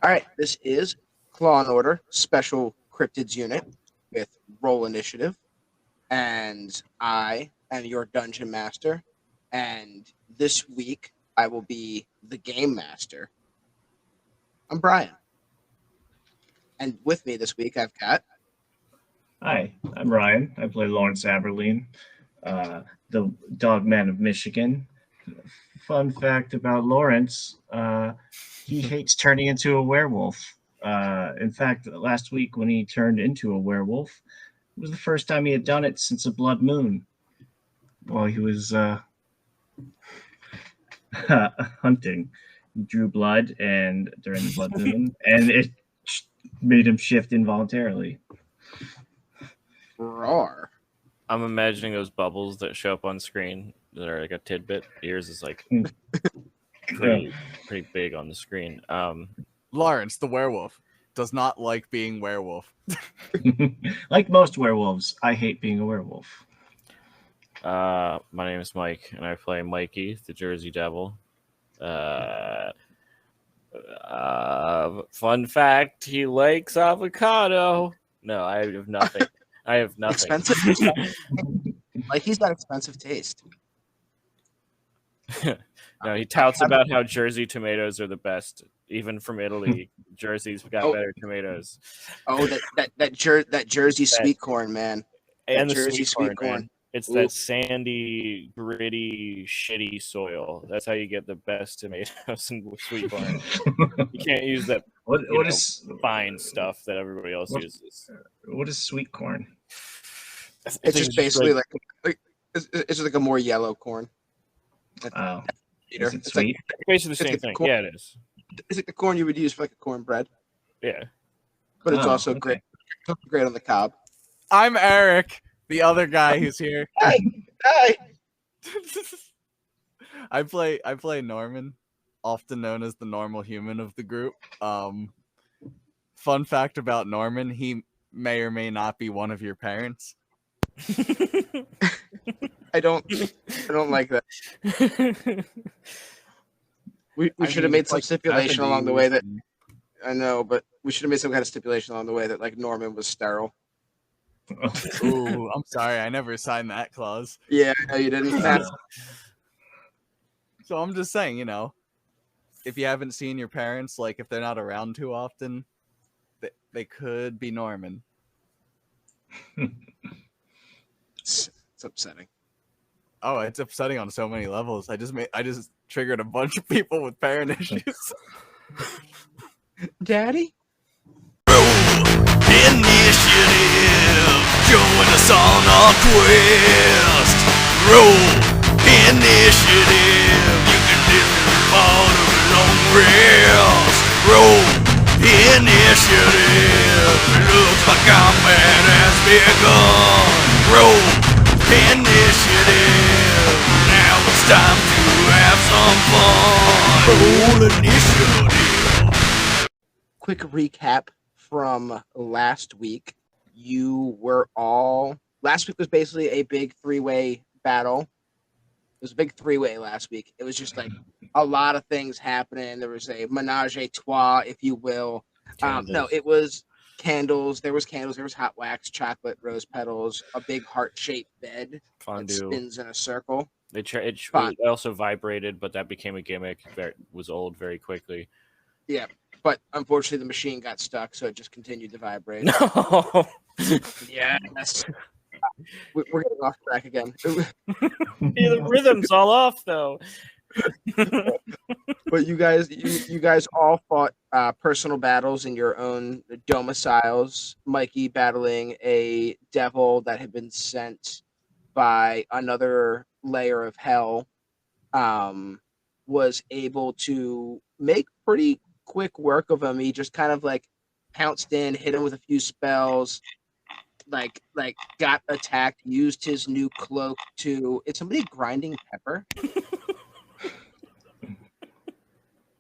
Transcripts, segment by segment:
All right, this is Claw and Order Special Cryptids Unit with Roll Initiative, and I am your Dungeon Master, and this week I will be the Game Master. I'm Brian, and with me this week I've got... Hi, I'm Ryan. I play Lawrence Aberline, the Dogman of Michigan. Fun fact about Lawrence, he hates turning into a werewolf. In fact, last week when he turned into a werewolf, it was the first time he had done it since a blood moon while he was hunting. He drew blood and during the blood moon, and it made him shift involuntarily. Roar. I'm imagining those bubbles that show up on screen that are like a tidbit. Yours is like pretty big on the screen. Lawrence, the werewolf, does not like being werewolf. Like most werewolves, I hate being a werewolf. My name is Mike, and I play Mikey, the Jersey Devil. Fun fact, he likes avocado. No, I have nothing. I have nothing. Expensive. Like he's got expensive taste. No, he touts about how Jersey tomatoes are the best, even from Italy. Jersey's got better tomatoes. Oh, that Jersey sweet corn, man. And that the Jersey sweet corn. It's that sandy, gritty, shitty soil. That's how you get the best tomatoes and sweet corn. You can't use that what is fine stuff that everybody else uses. What is sweet corn? It's just basically like it's like a more yellow corn. Oh, is it it's sweet? It's basically the same thing. corn. Yeah, it is. It's like the corn you would use for like a cornbread. Yeah. But it's also great on the cob. I'm Eric, the other guy who's here. Hi. I play Norman, often known as the normal human of the group. Fun fact about Norman, he may or may not be one of your parents. I don't like that. We should have made some stipulation along the way that I know, but we should have made some kind of stipulation along the way that like Norman was sterile. Ooh, I'm sorry, I never signed that clause. Yeah, no, you didn't. So I'm just saying, if you haven't seen your parents, like if they're not around too often, they could be Norman. It's upsetting. Oh, it's upsetting on so many levels. I just triggered a bunch of people with parent issues. Daddy? Initiative, join us on our quest. Roll initiative, you can live part of a long rest. Roll initiative, it looks like our man has begun. Roll initiative, now it's time to have some fun. Roll initiative. Quick recap from last week. Last week was basically a big three-way battle. It was a big three-way last week. It was just like a lot of things happening. There was a menage a trois, if you will. No, it was candles. There was hot wax, chocolate, rose petals, a big heart-shaped bed that spins in a circle. It also vibrated, but that became a gimmick. It was old very quickly. Yeah, but unfortunately the machine got stuck, so it just continued to vibrate. No. Yes. We're getting off track again. The rhythm's all off, though. But you guys all fought personal battles in your own domiciles. Mikey battling a devil that had been sent by another layer of hell, was able to make pretty quick work of him. He just kind of like pounced in, hit him with a few spells, like got attacked, used his new cloak to... Is somebody grinding pepper?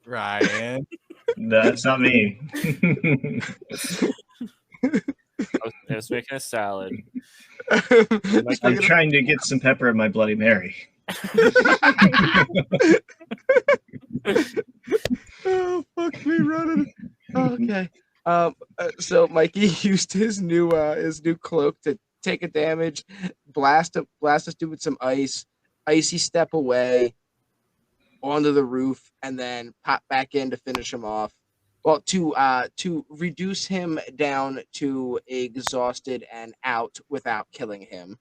Ryan. No, that's not me. I was making a salad. I'm trying to get some pepper in my Bloody Mary. So Mikey used his new cloak to take a damage, blast this dude with some icy step away onto the roof, and then pop back in to finish him off. Well, to reduce him down to exhausted and out without killing him.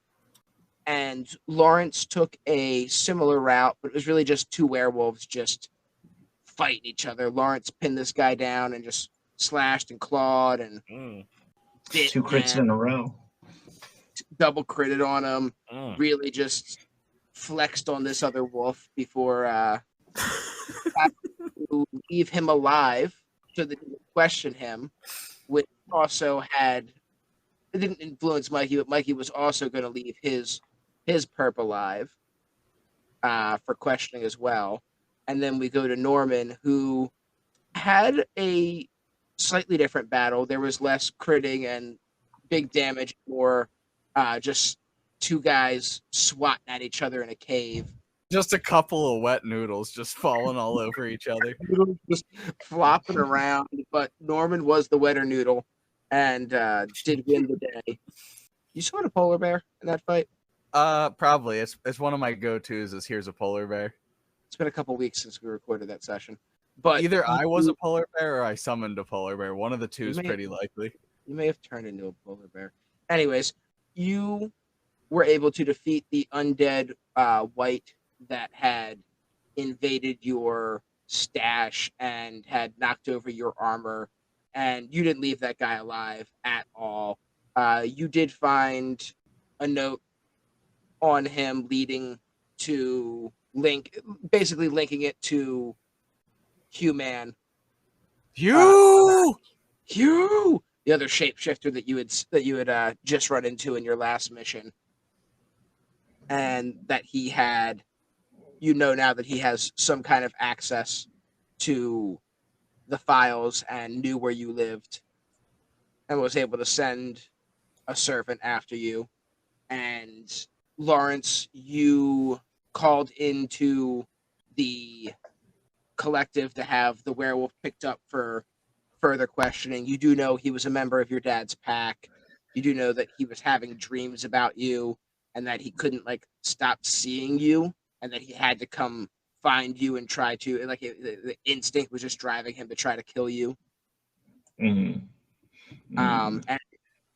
And Lawrence took a similar route, but it was really just two werewolves just fighting each other. Lawrence pinned this guy down and just slashed and clawed and bit two crits him, in a row. double critted on him. Really just flexed on this other wolf before to leave him alive so that he would question him, which also it didn't influence Mikey, but Mikey was also going to leave his perp alive for questioning as well. And then we go to Norman, who had a slightly different battle. There was less critting and big damage, more just two guys swatting at each other in a cave. Just a couple of wet noodles just falling all over each other. Just flopping around, but Norman was the wetter noodle and did win the day. You saw a polar bear in that fight? Probably. It's one of my go-tos is here's a polar bear. It's been a couple weeks since we recorded that session. But either I was a polar bear or I summoned a polar bear. One of the two is pretty likely. You may have turned into a polar bear. Anyways, you were able to defeat the undead white that had invaded your stash and had knocked over your armor, and you didn't leave that guy alive at all. You did find a note on him leading to basically linking it to Human. Hugh, the other shapeshifter that you had just run into in your last mission, and that he had. You know now that he has some kind of access to the files and knew where you lived and was able to send a servant after you. And Lawrence, you called into the collective to have the werewolf picked up for further questioning. You do know he was a member of your dad's pack. You do know that he was having dreams about you and that he couldn't stop seeing you. And that he had to come find you and try to, the instinct was just driving him to try to kill you. And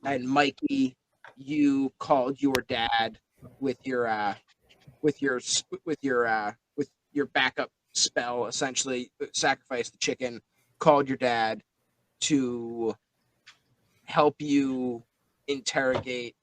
Mikey, you called your dad with your backup spell, essentially sacrificed the chicken. Called your dad to help you interrogate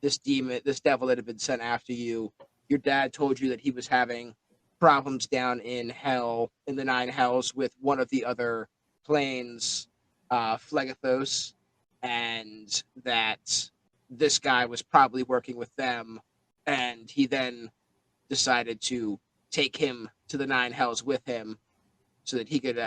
this devil that had been sent after you. Your dad told you that he was having problems down in hell, in the 9 hells, with one of the other planes, Phlegethos, and that this guy was probably working with them, and he then decided to take him to the 9 hells with him so that he could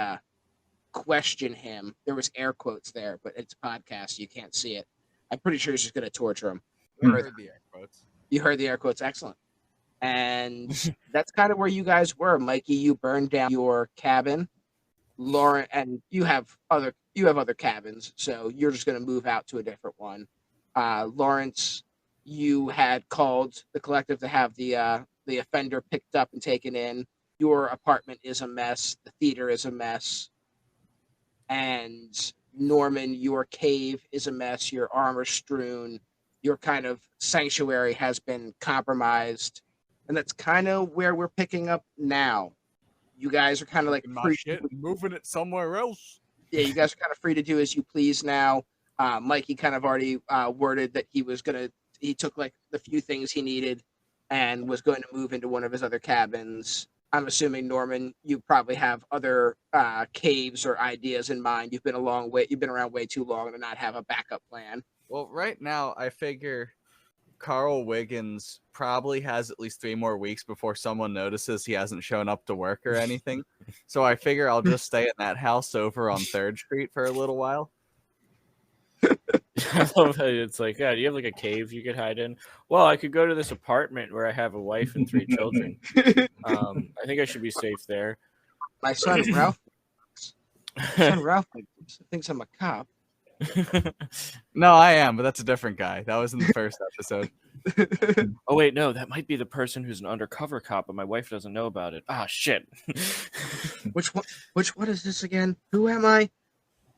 question him. There was air quotes there, but it's a podcast, so you can't see it. I'm pretty sure he's just going to torture him. You heard the air quotes. You heard the air quotes. Excellent. And that's kind of where you guys were. Mikey, you burned down your cabin. Lauren, and you have other cabins, so you're just going to move out to a different one. Lawrence, you had called the collective to have the offender picked up and taken in. Your apartment is a mess. The theater is a mess. And Norman, your cave is a mess. Your armor strewn. Your kind of sanctuary has been compromised. And that's kind of where we're picking up now. You guys are kind of moving it somewhere else. Yeah, you guys are kind of free to do as you please now. Mikey kind of already worded that he took the few things he needed and was going to move into one of his other cabins. I'm assuming, Norman, you probably have other caves or ideas in mind. You've been around way too long to not have a backup plan. Well, right now, I figure Carl Wiggins probably has at least 3 more weeks before someone notices he hasn't shown up to work or anything. So I figure I'll just stay in that house over on 3rd Street for a little while. I love how it's do you have a cave you could hide in? Well, I could go to this apartment where I have a wife and 3 children. I think I should be safe there. My son Ralph thinks I'm a cop. No, I am, but that's a different guy. That was in the first episode. Oh wait, no, that might be the person who's an undercover cop, but my wife doesn't know about it. Ah, shit. Which one is this again? Who am I?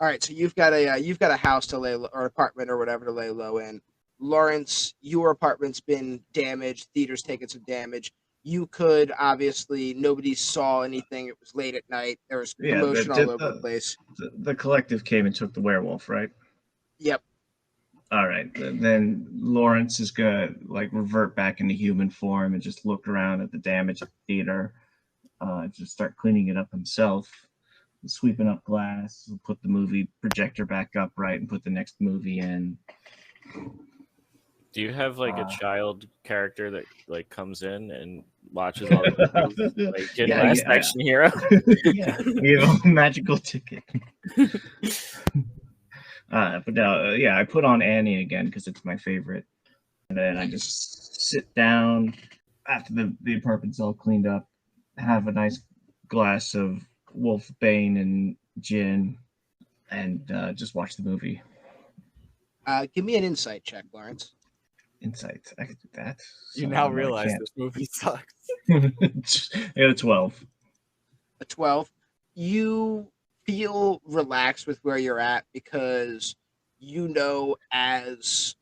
All right, so you've got a house to lay or apartment or whatever to lay low in. Lawrence, your apartment's been damaged. Theater's taken some damage. You could obviously nobody saw anything. It was late at night. There was commotion all over the place. The collective came and took the werewolf, right? Yep. All right, then Lawrence is gonna like revert back into human form and just look around at the damage at the theater. Just start cleaning it up himself, sweeping up glass, put the movie projector back up right, and put the next movie in. Do you have like a child character that like comes in and watches all the movies, like get Last Action Hero? Yeah, you have a magical ticket. But no, I put on Annie again because it's my favorite, and then I just sit down after the apartment's all cleaned up, have a nice glass of Wolfbane and gin, and just watch the movie. Give me an insight check, Lawrence. Insight. I could do that. You now realize this movie sucks. I got a 12. A 12. You feel relaxed with where you're at because you know as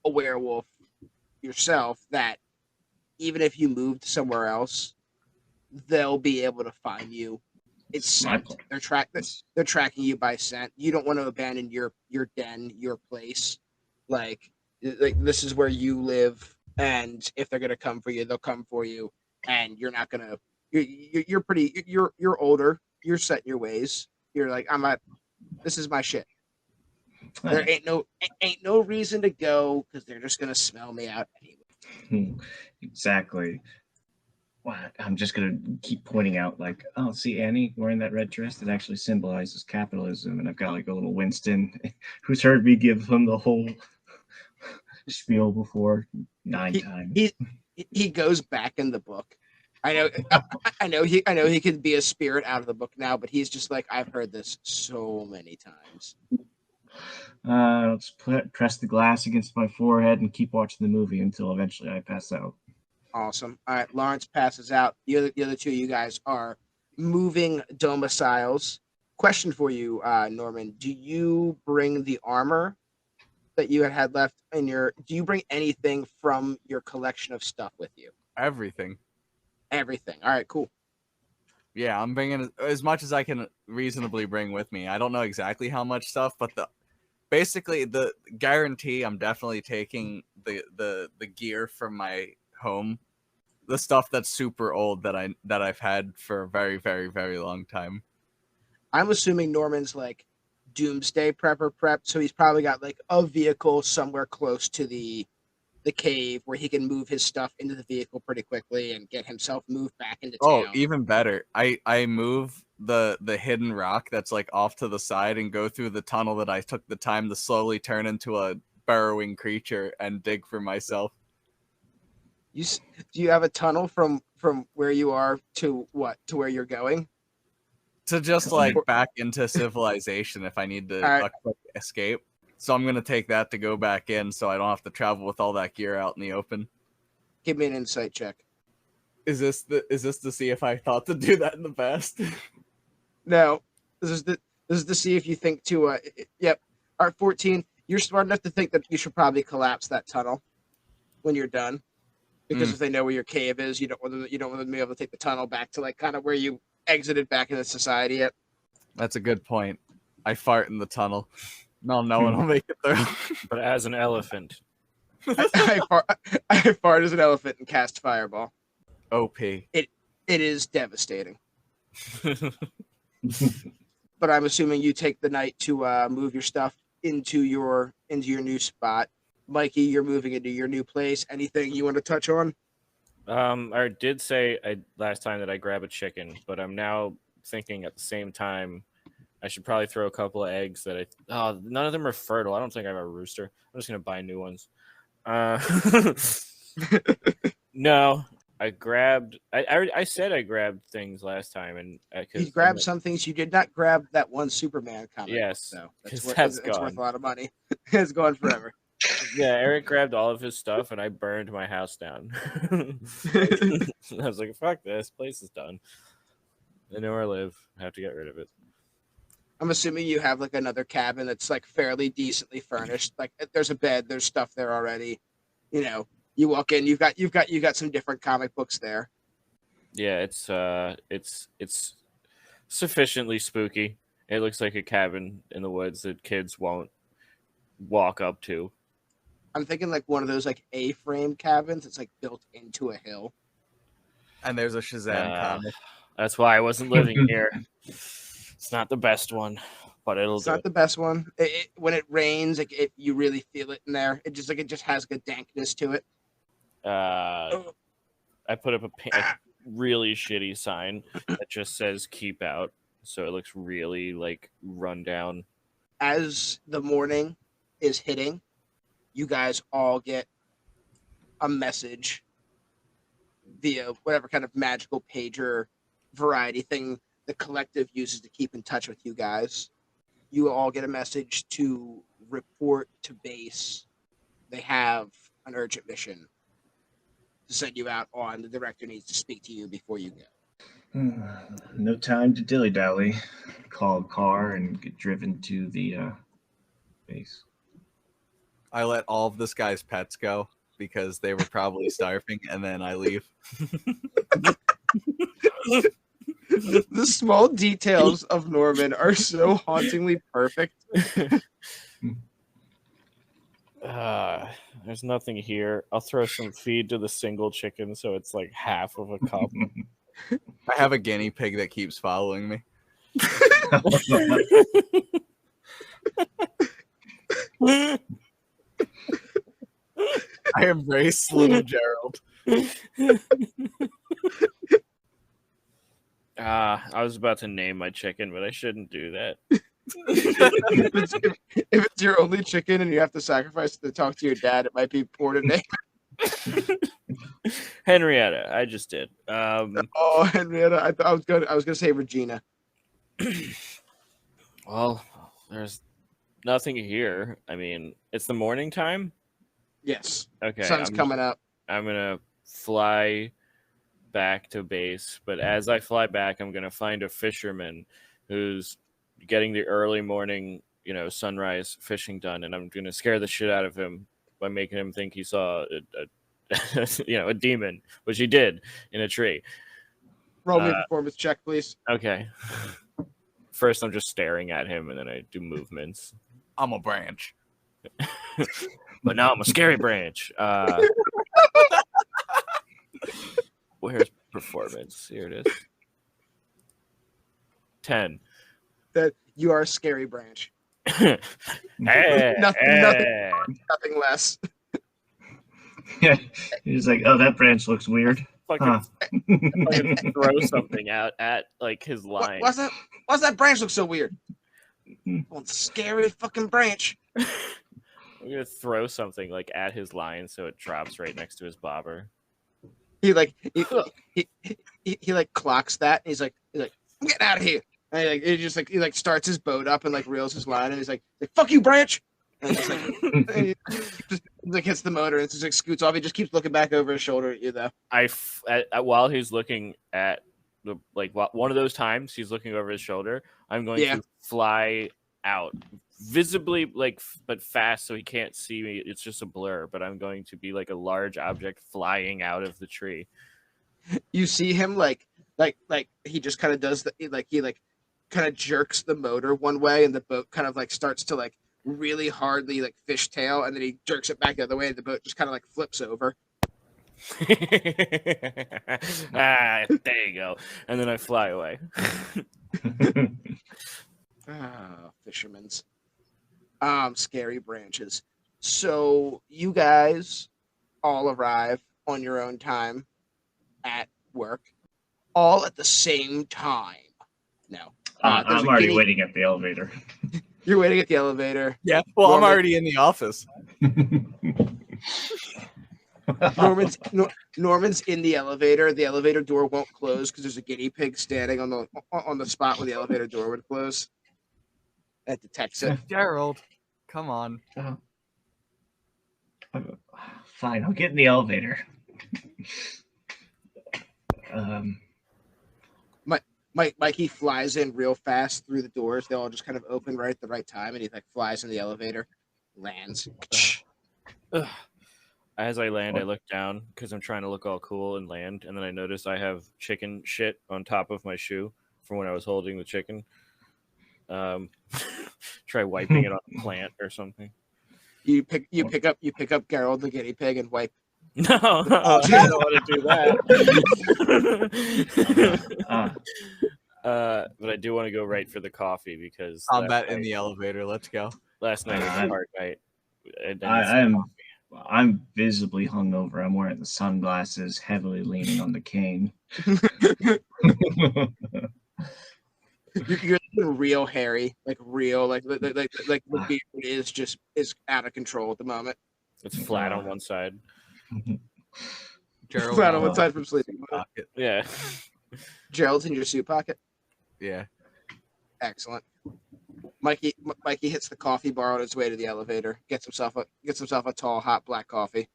a werewolf yourself that even if you moved somewhere else, they'll be able to find you. It's scent. They're tracking you by scent. You don't want to abandon your den, your place. Like this is where you live, and if they're gonna come for you, they'll come for you, and you're not gonna. You're older. You're set in your ways. You're like, this is my shit. There ain't no reason to go because they're just gonna smell me out anyway. Exactly. Well, I'm just gonna keep pointing out, like, oh, see Annie wearing that red dress that actually symbolizes capitalism, and I've got like a little Winston who's heard me give him the whole spiel before 9 times. He goes back in the book. I know he could be a spirit out of the book now, but he's just like, I've heard this so many times. I'll just press the glass against my forehead and keep watching the movie until eventually I pass out. Awesome. All right, Lawrence passes out. The other two of you guys are moving domiciles. Question for you, Norman. Do you bring the armor that you had left in your... Do you bring anything from your collection of stuff with you? Everything. Everything. All right, cool. Yeah, I'm bringing as much as I can reasonably bring with me. I don't know exactly how much stuff, but basically the guarantee I'm definitely taking the gear from my home, the stuff that's super old that I've had for a very, very, very long time. I'm assuming Norman's like doomsday prepper prep, so he's probably got like a vehicle somewhere close to the cave where he can move his stuff into the vehicle pretty quickly and get himself moved back into town. Oh, even better. I move the hidden rock that's like off to the side and go through the tunnel that I took the time to slowly turn into a burrowing creature and dig for myself. Do you have a tunnel from where you are to where you're going? To just like back into civilization if I need to a quick escape. So I'm gonna take that to go back in, so I don't have to travel with all that gear out in the open. Give me an insight check. Is this to see if I thought to do that in the past? No, this is to see if you think to. Yep. All right, 14. You're smart enough to think that you should probably collapse that tunnel when you're done, because if they know where your cave is, you don't want them to be able to take the tunnel back to like kind of where you exited back into society. Yet. That's a good point. I fart in the tunnel. No one will make it through. But as an elephant. I fart as an elephant and cast fireball. OP. It is devastating. But I'm assuming you take the night to move your stuff into your new spot. Mikey, you're moving into your new place. Anything you want to touch on? I did say last time that I grab a chicken, but I'm now thinking at the same time I should probably throw a couple of eggs that none of them are fertile. I don't think I have a rooster. I'm just gonna buy new ones. No, I grabbed. I said I grabbed things last time, and you grabbed some things. You did not grab that one Superman comic. Yes, though. that's it's worth a lot of money. It's gone forever. Yeah, Eric grabbed all of his stuff, and I burned my house down. I was like, "Fuck this place is done. I know where I live. I have to get rid of it." I'm assuming you have like another cabin that's like fairly decently furnished. Like there's a bed, there's stuff there already. You know, you walk in, you've got some different comic books there. Yeah, it's sufficiently spooky. It looks like a cabin in the woods that kids won't walk up to. I'm thinking like one of those like A-frame cabins that's like built into a hill. And there's a Shazam comic. That's why I wasn't living here. It's not the best one, but It's not the best one. When it rains, you really feel it in there. It just has like a dankness to it. I put up a really shitty sign that just says "Keep Out," so it looks really like run down. As the morning is hitting, you guys all get a message via whatever kind of magical pager variety thing the collective uses to keep in touch with you guys. You all get a message to report to base. They have an urgent mission to send you out on. The director needs to speak to you before you go. No time to dilly-dally. Call a car and get driven to the base. I let all of this guy's pets go because they were probably starving, and then I leave. The small details of Norman are so hauntingly perfect. There's nothing here. I'll throw some feed to the single chicken so it's like half of a cup. I have a guinea pig that keeps following me. I embrace little Gerald. I was about to name my chicken, but I shouldn't do that. If it's your only chicken and you have to sacrifice to talk to your dad, it might be poor to name. Henrietta, I just did. Oh, Henrietta, I was gonna say Regina. Well, there's nothing here. I mean, it's the morning time. Yes. Okay. Sun's coming up. I'm gonna fly back to base, but as I fly back, I'm gonna find a fisherman who's getting the early morning, sunrise fishing done, and I'm gonna scare the shit out of him by making him think he saw a demon, which he did in a tree. Roll me a performance check, please. Okay. First, I'm just staring at him, and then I do movements. I'm a branch. But now I'm a scary branch. Where's performance? Here it is. 10. That you are a scary branch. Hey, nothing less. Yeah, he's like, oh, that branch looks weird. Fucking throw something out at like his line. Why's that branch look so weird? Oh, scary fucking branch. I'm gonna throw something like at his line so it drops right next to his bobber. He clocks that. And he's like, I'm getting out of here. And he starts his boat up and like reels his line, and he's like fuck you, branch. And he just hits the motor and just like scoots off. He just keeps looking back over his shoulder at you though. While he's looking at one of those times he's looking over his shoulder, I'm going to fly out visibly, but fast, so he can't see me. It's just a blur, but I'm going to be like a large object flying out of the tree. You see him like he just kind of does he kind of jerks the motor one way, and the boat kind of like starts to like really hardly like fishtail, and then he jerks it back the other way, and the boat just kind of like flips over. There you go. And then I fly away. Fishermen's scary branches. So you guys all arrive on your own time at work, all at the same time. No, I'm already waiting at the elevator. You're waiting at the elevator. Yeah, well, I'm already in the office. Norman's in the elevator. The elevator door won't close because there's a guinea pig standing on the spot where the elevator door would close. That detects it. Gerald, come on. Fine, I'll get in the elevator. Mikey flies in real fast through the doors. They all just kind of open right at the right time, and he like flies in the elevator, lands. As I land, I look down because I'm trying to look all cool and land, and then I notice I have chicken shit on top of my shoe from when I was holding the chicken. Try wiping it on a plant or something. You pick up Gerald the guinea pig and wipe. No, I don't want to do that. But I do want to go right for the coffee because combat in the elevator. Let's go. Last night was a hard night. I'm visibly hungover. I'm wearing the sunglasses, heavily leaning on the cane. You're real hairy, like real, like the beard is out of control at the moment. It's flat on one side. Gerald, flat on one side from sleeping. Pocket. Yeah. Gerald's in your suit pocket. Yeah. Excellent. Mikey hits the coffee bar on his way to the elevator. Gets himself a tall, hot black coffee.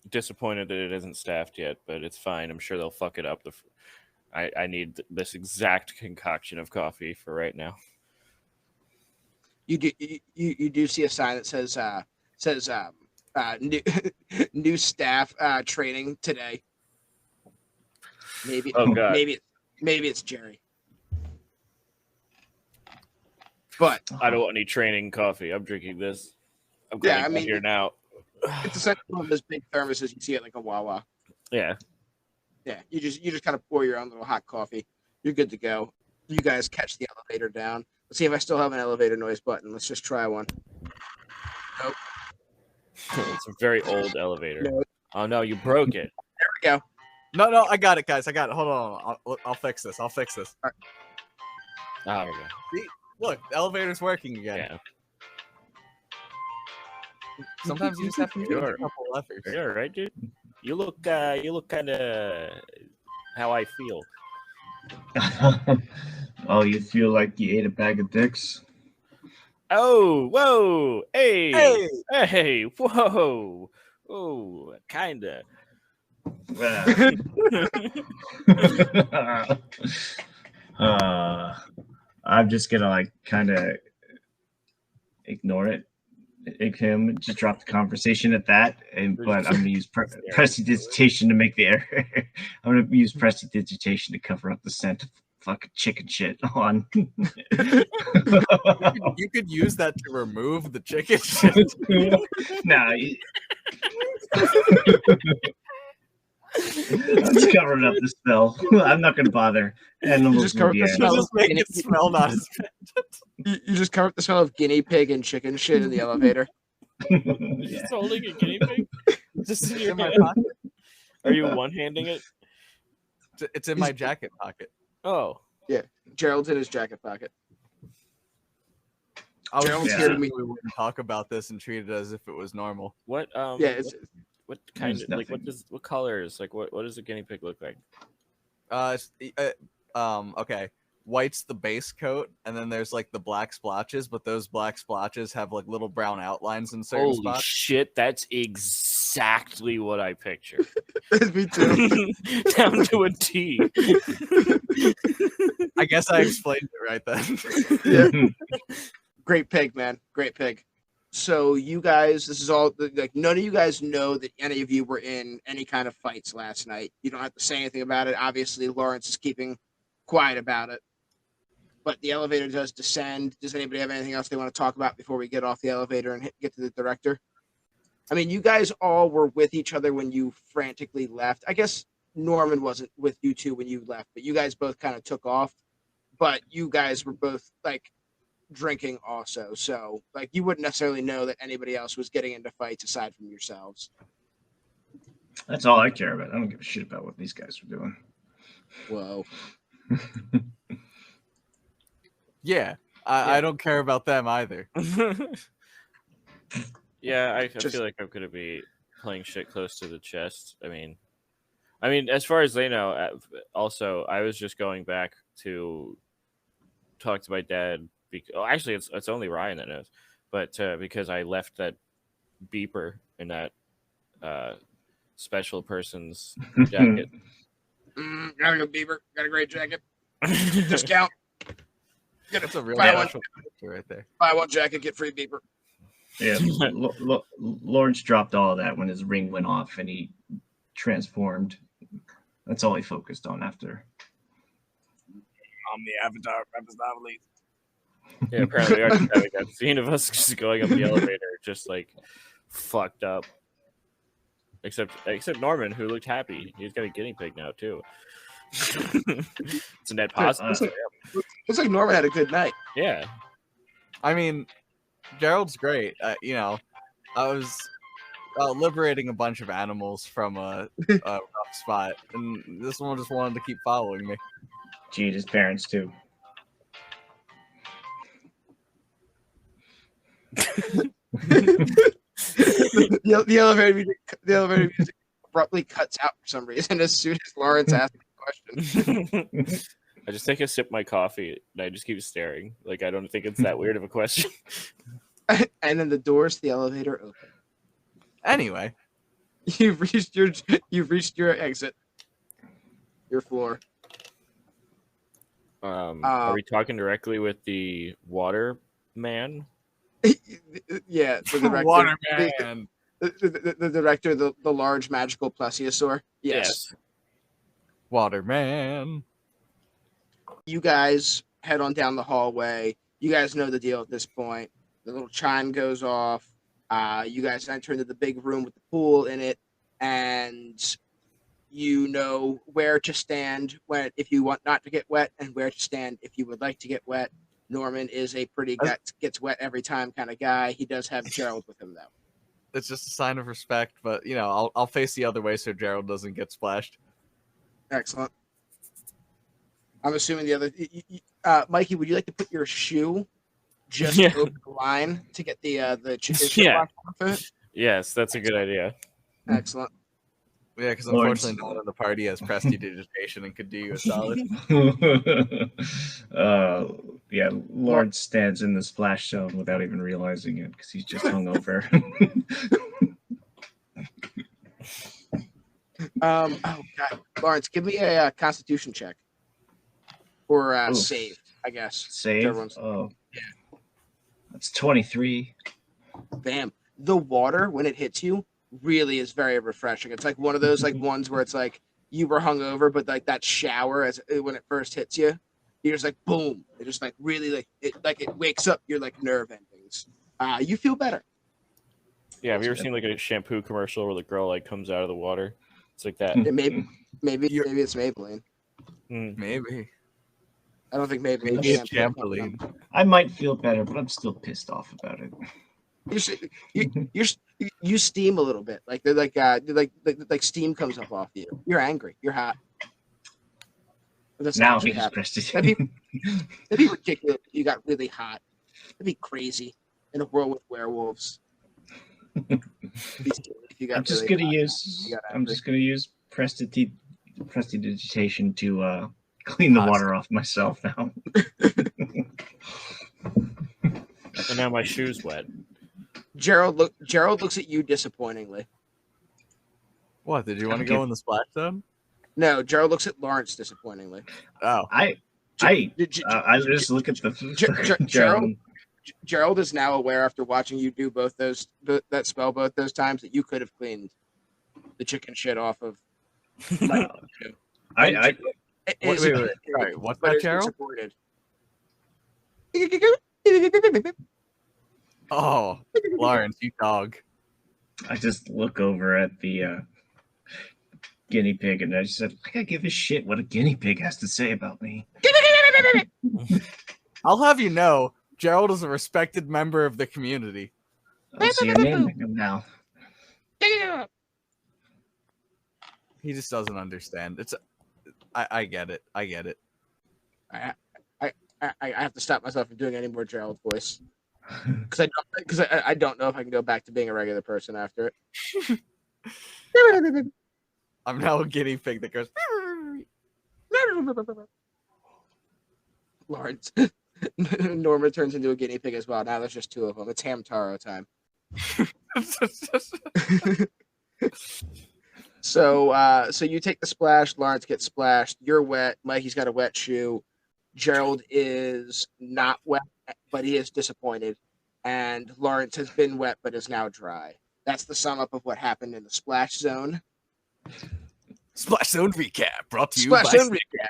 Disappointed that it isn't staffed yet, but it's fine. I'm sure they'll fuck it up. I need this exact concoction of coffee for right now. You do see a sign that says new staff training today. Maybe maybe it's Jerry. But I don't want any training coffee. I'm drinking this. I'm glad I'm here now. It's essentially one of those big thermoses you see at like a Wawa. Yeah. Yeah. You just kind of pour your own little hot coffee. You're good to go. You guys catch the elevator down. Let's see if I still have an elevator noise button. Let's just try one. Nope. It's a very old elevator. No. Oh no, you broke it. There we go. No, I got it, guys. I got it. Hold on. I'll fix this. All right. Oh, there we go. See? Look, the elevator's working again. Yeah. Sometimes you just have to do a couple efforts. You're right, dude. You look kind of how I feel. Oh, you feel like you ate a bag of dicks? Oh, whoa, hey, whoa, oh, kinda. I'm just gonna like kind of ignore it. Him just drop the conversation at that, but I'm gonna use prestidigitation to make the error. I'm gonna use prestidigitation to cover up the scent of fucking chicken shit on. You could use that to remove the chicken shit. Nah. Let's cover up the smell. I'm not gonna bother. You just cover the smell. Just make it smell not as bad. You just cover up the smell of guinea pig and chicken shit in the elevator. Just holding a guinea pig? Just in my pocket. Are you one-handing it? It's in my jacket pocket. Oh. Yeah. Gerald's in his jacket pocket. I was Gerald's scared we wouldn't talk about this and treat it as if it was normal. What what kind of like what colors? Like what does a guinea pig look like? Okay. White's the base coat, and then there's like the black splotches, but those black splotches have like little brown outlines in certain Holy spots. Shit, that's exactly what I pictured. Me too. Down to a T. I guess I explained it right then. Yeah. Great pig, man. Great pig. So you guys, this is all like none of you guys know that any of you were in any kind of fights last night. You don't have to say anything about it. Obviously, Lawrence is keeping quiet about it. But the elevator does descend. Does anybody have anything else they want to talk about before we get off the elevator and get to the director? I mean, you guys all were with each other when you frantically left. I guess Norman wasn't with you two when you left, but you guys both kind of took off. But you guys were both like drinking also. So like you wouldn't necessarily know that anybody else was getting into fights aside from yourselves. That's all I care about. I don't give a shit about what these guys are doing. Whoa. Yeah, I don't care about them either. Yeah, I feel like I'm gonna be playing shit close to the chest. I mean, as far as they know, also, I was just going back to talk to my dad. Actually, it's only Ryan that knows, but because I left that beeper in that special person's jacket. Got a good beeper. Got a great jacket. Discount. That's a real special right there. Buy one jacket, get free beeper. Yeah, Lawrence dropped all of that when his ring went off and he transformed. That's all he focused on after. I'm the Avatar of the Novelties. Yeah, apparently we are having that scene of us just going up the elevator, just like fucked up. Except Norman, who looked happy. He's got a guinea pig now too. It's a net positive. Looks like Norman had a good night. Yeah. I mean, Gerald's great. I was liberating a bunch of animals from a rough spot, and this one just wanted to keep following me. Gee, his parents too. the elevator music abruptly cuts out for some reason as soon as Lawrence asks the question. I just take a sip of my coffee and I just keep staring. Like, I don't think it's that weird of a question. And then the doors to the elevator open. Anyway, You've reached your exit. Your floor. Are we talking directly with the water man? Yeah, the director. Waterman. The director, the large magical plesiosaur. Yes. Waterman. You guys head on down the hallway. You guys know the deal at this point. The little chime goes off. You guys enter into the big room with the pool in it, and you know where to stand if you want not to get wet, and where to stand if you would like to get wet. Norman is a pretty gets wet every time kind of guy. He does have Gerald with him though. It's just a sign of respect, but I'll face the other way so Gerald doesn't get splashed. Excellent. I'm assuming the other Mikey, would you like to put your shoe just over the line to get the chicken off it? Yes, that's a good idea. Excellent. Yeah, because unfortunately no one in the party has prestidigitation and could do you a solid. Yeah, Lawrence stands in the splash zone without even realizing it because he's just hungover. Oh God, Lawrence, give me a Constitution check or save, I guess. Save. Oh, yeah. That's 23. Bam. The water when it hits you really is very refreshing. It's like one of those ones where it's like you were hungover, but like that shower when it first hits you, you're just like boom. It just like really it wakes up your like nerve endings. You feel better. Yeah, have you ever seen like a shampoo commercial where the girl like comes out of the water? It's like that. Maybe it's Maybelline. Maybe. I don't think Maybelline. Maybe it's Trampoline. I might feel better, but I'm still pissed off about it. You steam a little bit, like steam comes up off you. You're angry. You're hot. Now he just pressed it. That'd be ridiculous if you got really hot. That'd be crazy in a world with werewolves. I'm just gonna use prestidigitation to clean the water off myself now. And now my shoe's wet. Gerald looks at you disappointingly. What? Did you want to go in the splash zone? No, Gerald looks at Lawrence disappointingly. Oh, I just look at the Gerald is now aware after watching you do both those times that you could have cleaned the chicken shit off of. Wait. Sorry, what's that, Gerald? Oh, Lawrence, you dog. I just look over at the guinea pig and I just said, I gotta give a shit what a guinea pig has to say about me. I'll have you know, Gerald is a respected member of the community. I'll see your name now. He just doesn't understand. I get it. I get it. I have to stop myself from doing any more Gerald voice. Because I don't know if I can go back to being a regular person after it. I'm now a guinea pig that goes. Lawrence. Norma turns into a guinea pig as well. Now there's just two of them. It's Hamtaro time. So you take the splash. Lawrence gets splashed. You're wet. Mikey's got a wet shoe. Gerald is not wet, but he is disappointed. And Lawrence has been wet, but is now dry. That's the sum up of what happened in the splash zone. Splash Zone recap brought to you Splash by Zone recap.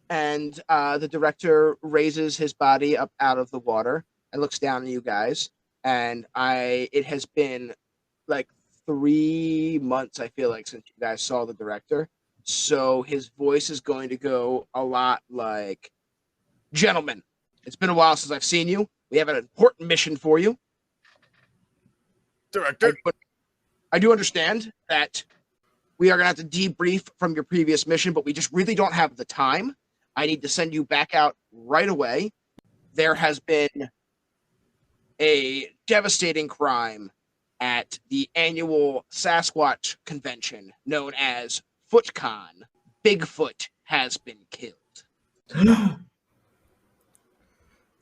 And the director raises his body up out of the water and looks down at you guys. And it has been like 3 months, I feel like, since you guys saw the director. So his voice is going to go a lot like, gentlemen, it's been a while since I've seen you. We have an important mission for you. Director. I do understand that we are going to have to debrief from your previous mission, but we just really don't have the time. I need to send you back out right away. There has been a devastating crime at the annual Sasquatch Convention known as F.OO.T. Bigfoot has been killed.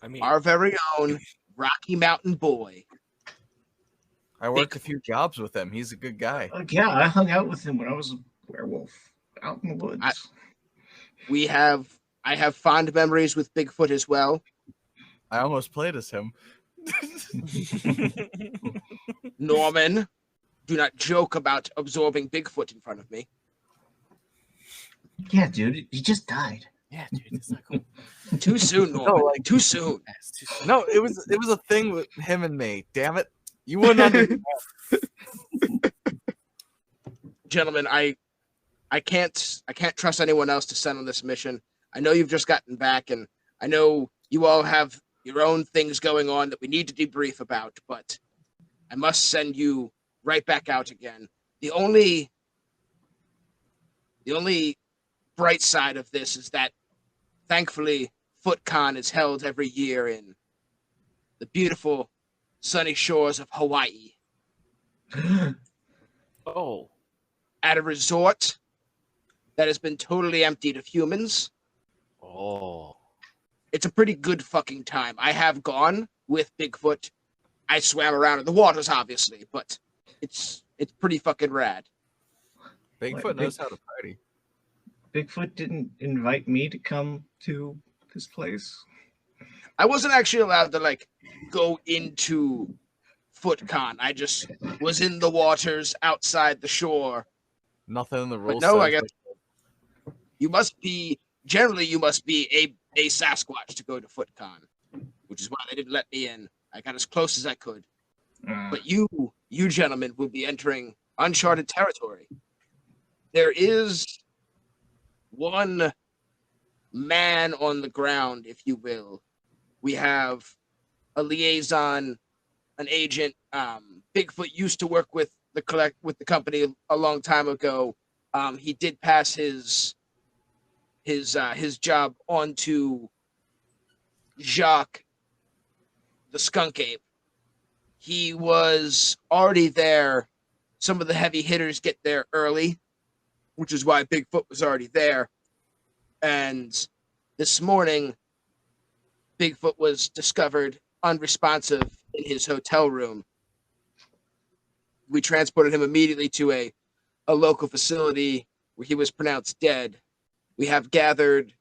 I mean, Our very own Rocky Mountain boy. I worked a few jobs with him. He's a good guy. Yeah, I hung out with him when I was a werewolf out in the woods. I have fond memories with Bigfoot as well. I almost played as him. Norman, do not joke about absorbing Bigfoot in front of me. Yeah, dude, he just died. yeah, dude, it's not cool. Too soon, Norman. No, like- too soon. It's too soon. No, it was a thing with him and me. Damn it. You wouldn't understand. Gentlemen, I can't trust anyone else to send on this mission. I know you've just gotten back, and I know you all have your own things going on that we need to debrief about, but I must send you right back out again. The only bright side of this is that thankfully F.OO.T is held every year in the beautiful sunny shores of Hawaii Oh, at a resort that has been totally emptied of humans. oh, It's a pretty good fucking time. I have gone with Bigfoot. I swam around in the waters, obviously, but it's pretty fucking rad. Bigfoot knows how to party. Bigfoot didn't invite me to come to this place. I wasn't actually allowed to go into F.OO.T. I just was in the waters outside the shore. Nothing in the But rules. no, I says guess you must be a Sasquatch to go to F.OO.T, which is why they didn't let me in. I got as close as I could. But you gentlemen will be entering uncharted territory. There is one man on the ground, if you will. We have a liaison, an agent. Bigfoot used to work with the company a long time ago. He did pass his job on to Jacques, the skunk ape. He was already there. Some of the heavy hitters get there early, which is why Bigfoot was already there. And this morning, Bigfoot was discovered unresponsive in his hotel room. We transported him immediately to a local facility where he was pronounced dead. We have gathered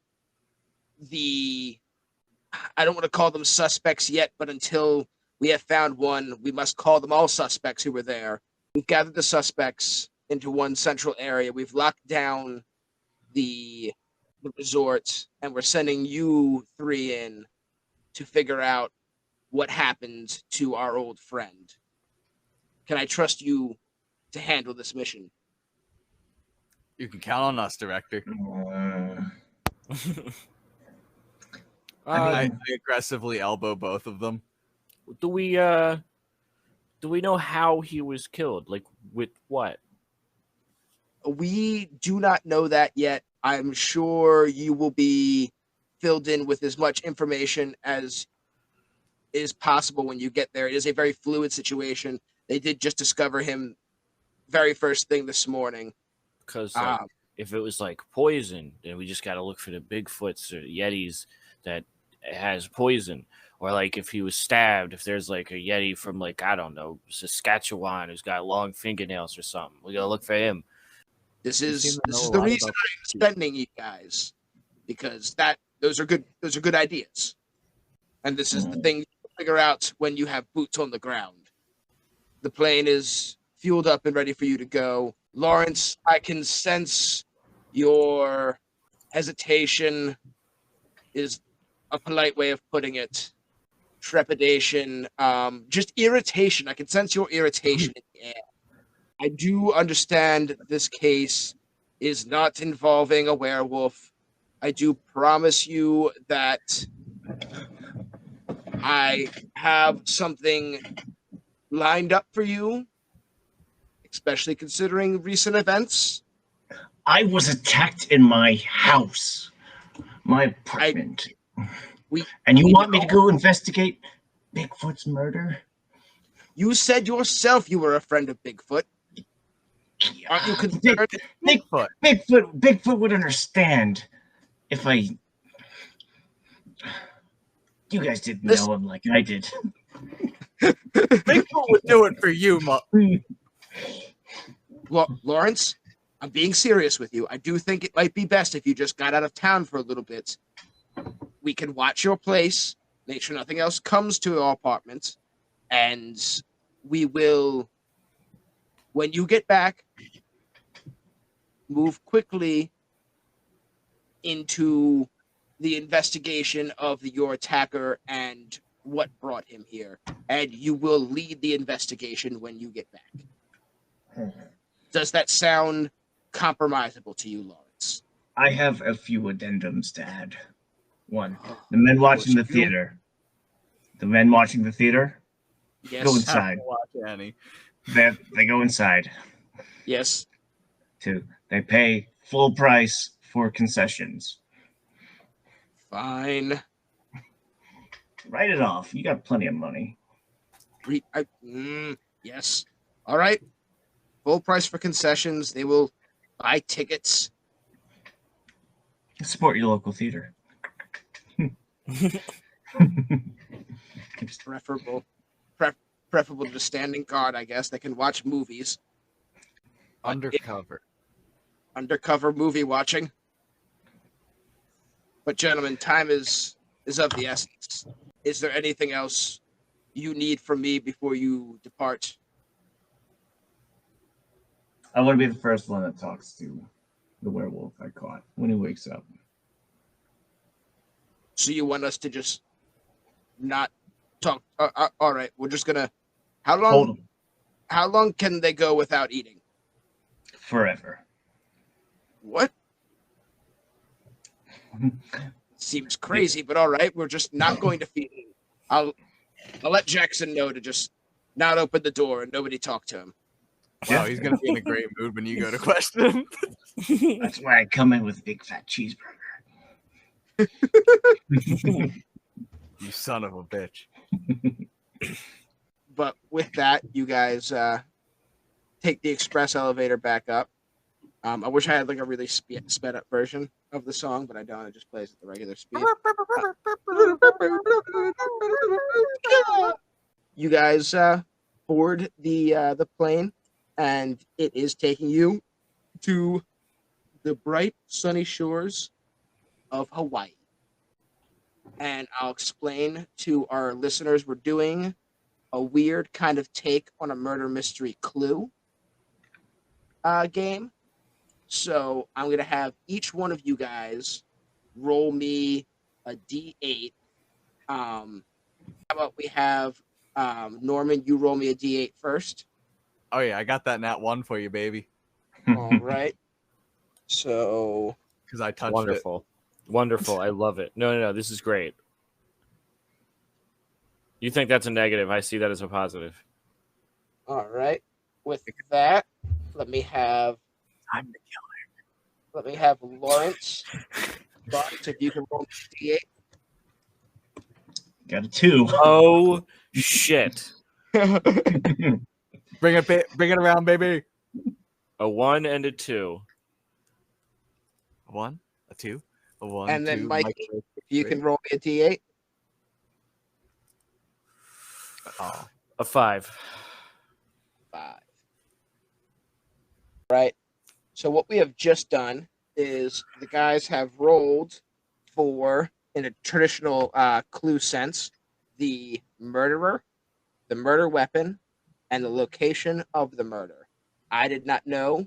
I don't want to call them suspects yet, but until we have found one, we must call them all suspects who were there. We've gathered the suspects into one central area. We've locked down the resort, and we're sending you three in to figure out what happened to our old friend. Can I trust you to handle this mission? You can count on us, Director. I aggressively elbow both of them. do we know how he was killed? Like with what? We do not know that yet. I'm sure you will be filled in with as much information as is possible when you get there. It is a very fluid situation. They did just discover him very first thing this morning. Because if it was like poison, then we just got to look for the Bigfoots or Yetis that has poison. Or like if he was stabbed, if there's like a Yeti from like, I don't know, Saskatchewan who's got long fingernails or something, we got to look for him. This is the reason I'm spending you guys, because those are good ideas. And this is the thing you figure out when you have boots on the ground. The plane is fueled up and ready for you to go. Lawrence, I can sense your hesitation is a polite way of putting it. Trepidation, just irritation. I can sense your irritation in the air. I do understand this case is not involving a werewolf. I do promise you that I have something lined up for you, especially considering recent events. I was attacked in my house, my apartment. And you want me to go investigate Bigfoot's murder? You said yourself you were a friend of Bigfoot. Aren't you concerned? Bigfoot would understand if I... You guys didn't know him like I did. Bigfoot would do it for you, Well, Lawrence, I'm being serious with you. I do think it might be best if you just got out of town for a little bit. We can watch your place, make sure nothing else comes to our apartment, and we will, when you get back, move quickly into the investigation of your attacker and what brought him here. And you will lead the investigation when you get back. Does that sound compromisable to you, Lawrence? I have a few addendums to add. One, the men watching the theater. The men watching the theater Yes. go inside. They go inside. Yes. 2, they pay full price for concessions. Fine. Write it off. You got plenty of money. Yes. All right. Full price for concessions. They will buy tickets. Support your local theater. Preferable to standing guard, I guess. They can watch movies. Undercover Movie watching. But gentlemen, time is of the essence. Is there anything else you need from me before you depart? I want to be the first one that talks to the werewolf I caught when he wakes up. So you want us to just not talk? All right, we're just gonna. How long can they go without eating? Forever. What? Seems crazy, but all right. We're just not going to feed him. I'll let Jackson know to just not open the door and nobody talk to him. Wow, he's gonna be in a great mood when you go to question him. That's why I come in with a big fat cheeseburger. You son of a bitch. But with that, you guys take the express elevator back up. I wish I had like a really sped up version of the song, but I don't. It just plays at the regular speed. You guys board the plane, and it is taking you to the bright, sunny shores of Hawaii. And I'll explain to our listeners, we're doing a weird kind of take on a murder mystery clue game. So I'm going to have each one of you guys roll me a D8. How about we have Norman, you roll me a D8 first. Oh, yeah, I got that nat 1 for you, baby. All right. So... Because I touched Wonderful. Wonderful. I love it. No. This is great. You think that's a negative. I see that as a positive. All right. With that, let me have... I'm the killer. Let me have Lawrence. Lawrence, if you can roll me D8. Got a 2. Oh, shit. Bring it around, baby. A 1 and a 2. A 1, a 2, a 1, And then 2, Mikey, Mikey, if you can roll me a D8. Oh, A 5. 5. Right. So what we have just done is the guys have rolled for, in a traditional clue sense, the murderer, the murder weapon, and the location of the murder. I did not know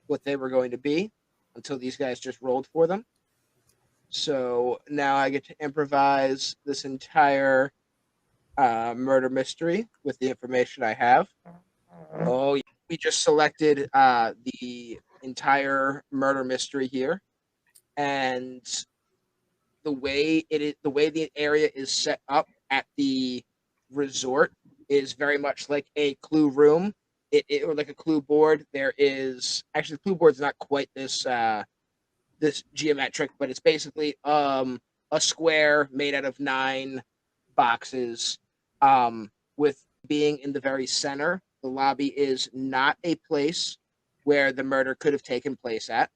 what they were going to be until these guys just rolled for them. So now I get to improvise this entire murder mystery with the information I have. Oh, we just selected the entire murder mystery here, and the way the area is set up at the resort is very much like a clue room. Or like a clue board. There is actually, the clue board's not quite this this geometric, but it's basically a square made out of 9 boxes, with being in the very center. The lobby is not a place where the murder could have taken place at.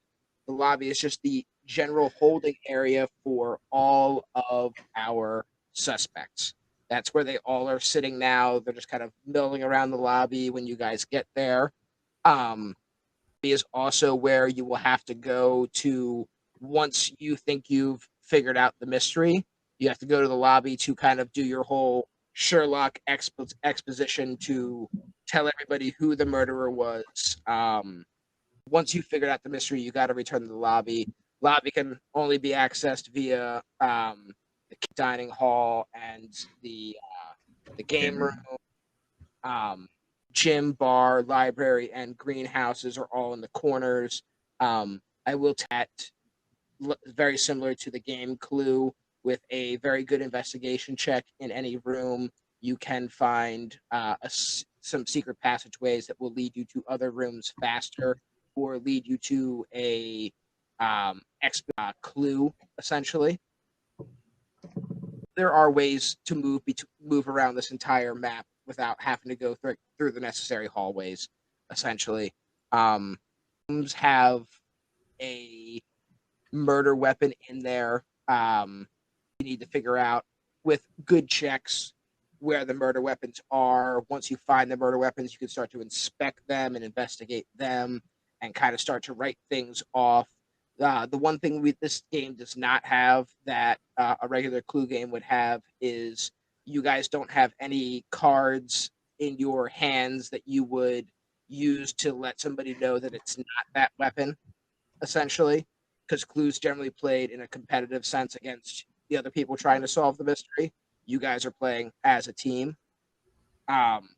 The lobby is just the general holding area for all of our suspects. That's where they all are sitting now. They're just kind of milling around the lobby when you guys get there. Is also where you will have to go to once you think you've figured out the mystery. You have to go to the lobby to kind of do your whole Sherlock exposition to tell everybody who the murderer was. Once you figured out the mystery, you got to return to the lobby. Lobby can only be accessed via the dining hall and the game room. Gym, bar, library, and greenhouses are all in the corners. I will very similar to the game Clue, with a very good investigation check in any room. You can find some secret passageways that will lead you to other rooms faster, or lead you to a clue, essentially. There are ways to move around this entire map without having to go through the necessary hallways, essentially. Rooms have a murder weapon in there. You need to figure out with good checks where the murder weapons are. Once you find the murder weapons, you can start to inspect them and investigate them and kind of start to write things off. The one thing this game does not have that a regular Clue game would have is you guys don't have any cards in your hands that you would use to let somebody know that it's not that weapon, essentially, because Clue's generally played in a competitive sense against the other people trying to solve the mystery. You guys are playing as a team.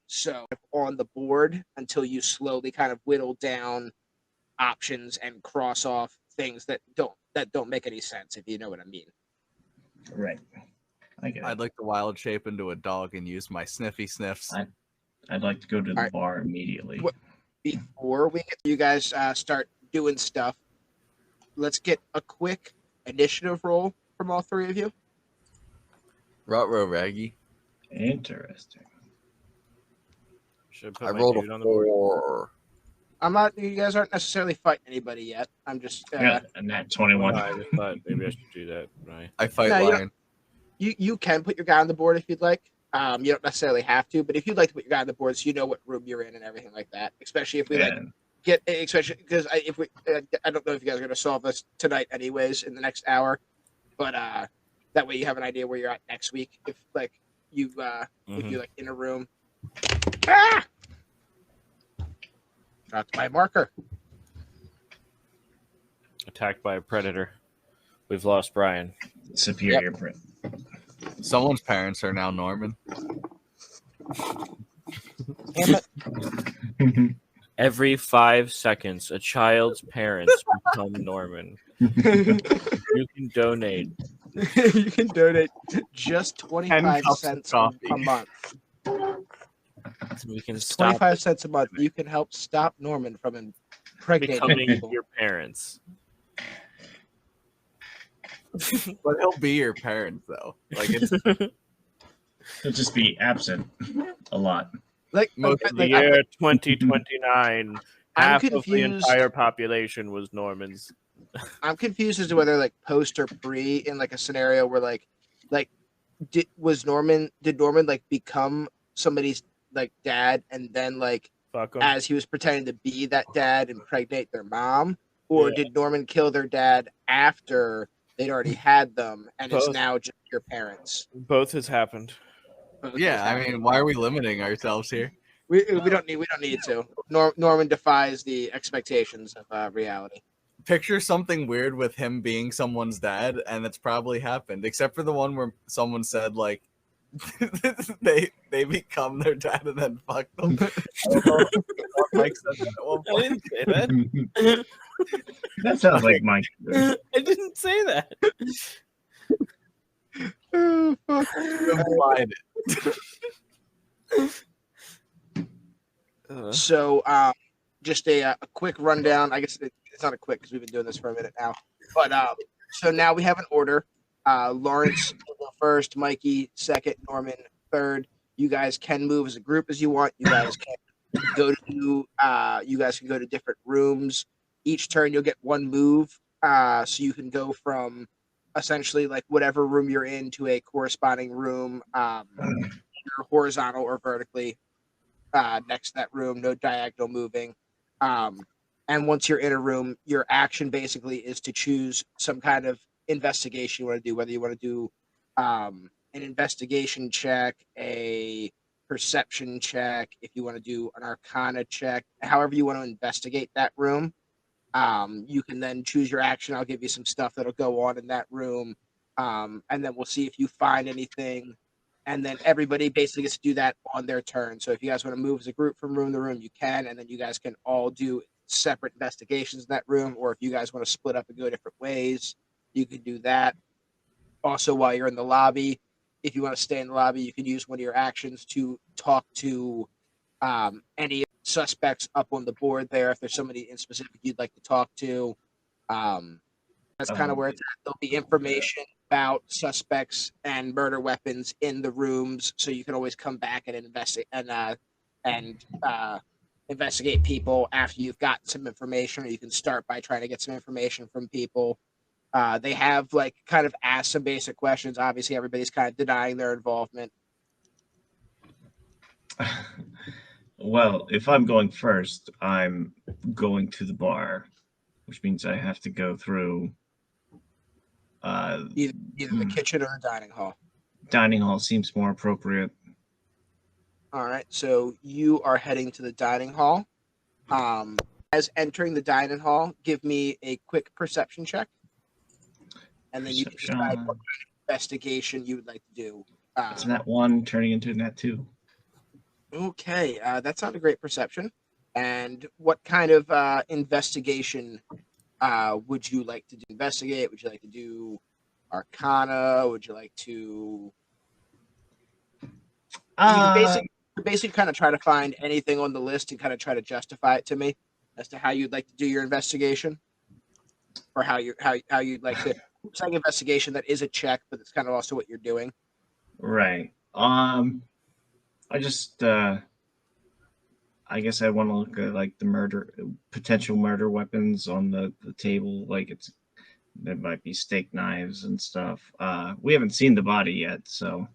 So on the board until you slowly kind of whittle down options and cross off things that don't make any sense, if you know what I mean. Right. I'd like to wild shape into a dog and use my sniffy sniffs. I'd like to go to the bar immediately. Before we get you guys start doing stuff, let's get a quick initiative roll from all three of you. Ruh-roh, Raggy. Interesting. Should put I my rolled dude a on the board. 4. I'm not. You guys aren't necessarily fighting anybody yet. I'm just. And that 21. I just thought maybe I should do that. Right. I fight No, Lion. You can put your guy on the board if you'd like. You don't necessarily have to, but if you'd like to put your guy on the board, so you know what room you're in and everything like that. Especially if we especially because I don't know if you guys are going to solve this tonight, anyways, in the next hour, but that way you have an idea where you're at next week. If like you if you're like in a room. Dropped my marker. Attacked by a predator. We've lost Brian. Superior print. Someone's parents are now Norman. Damn it. Every 5 seconds, a child's parents become Norman. You can donate. You can donate just 25 cents a month. We can stop 25 cents a month. You can help stop Norman from impregnating becoming people. your parents. But he'll be your parent, though. Like it's He'll just be absent a lot. Like The year 2029, Half of the entire population was Normans. I'm confused as to whether like post or pre in like a scenario where like did Norman like become somebody's like dad and then like as he was pretending to be that dad impregnate their mom, or did Norman kill their dad after they'd already had them and is now just your parents? Both has happened. I mean, why are we limiting ourselves here? We don't need to. Norman defies the expectations of reality. Picture something weird with him being someone's dad, and it's probably happened, except for the one where someone said like they become their dad and then fuck them. Mike said that at one point. I didn't say that. That sounds like Mike. I didn't say that. Oh, fuck. You implied it. So, just a quick rundown. I guess it's not a quick because we've been doing this for a minute now. But so now we have an order. Lawrence first, Mikey second, Norman third. You guys can move as a group as you want. You guys can go to different rooms. Each turn you'll get one move. So you can go from essentially like whatever room you're in to a corresponding room, either horizontal or vertically next to that room. No diagonal moving. And once you're in a room, your action basically is to choose some kind of investigation you want to do, whether you want to do an investigation check, a perception check, if you want to do an arcana check, however you want to investigate that room. You can then choose your action. I'll give you some stuff that'll go on in that room. And then we'll see if you find anything. And then everybody basically gets to do that on their turn. So if you guys want to move as a group from room to room, you can. And then you guys can all do separate investigations in that room. Or if you guys want to split up and go different ways, you can do that. Also, while you're in the lobby, if you want to stay in the lobby, you can use one of your actions to talk to any suspects up on the board there. If there's somebody in specific you'd like to talk to, that's kind of where it's at. There'll be information about suspects and murder weapons in the rooms, so you can always come back and investigate people after you've got some information, or you can start by trying to get some information from people. They have like kind of asked some basic questions. Obviously, everybody's kind of denying their involvement. Well, if I'm going first, I'm going to the bar, which means I have to go through either the kitchen or the dining hall. Dining hall seems more appropriate. All right, so you are heading to the dining hall. As entering the dining hall, give me a quick perception check. And then you can decide what kind of investigation you would like to do. It's nat 1 turning into nat 2. Okay, that's not a great perception. And what kind of investigation would you like to investigate? Would you like to do arcana? Would you like to... basically kind of try to find anything on the list and kind of try to justify it to me as to how you'd like to do your investigation, or how you'd like to... It's like investigation that is a check, but it's kind of also what you're doing. Right. I just I guess I want to look at like the potential murder weapons on the table. Like there might be steak knives and stuff. We haven't seen the body yet, so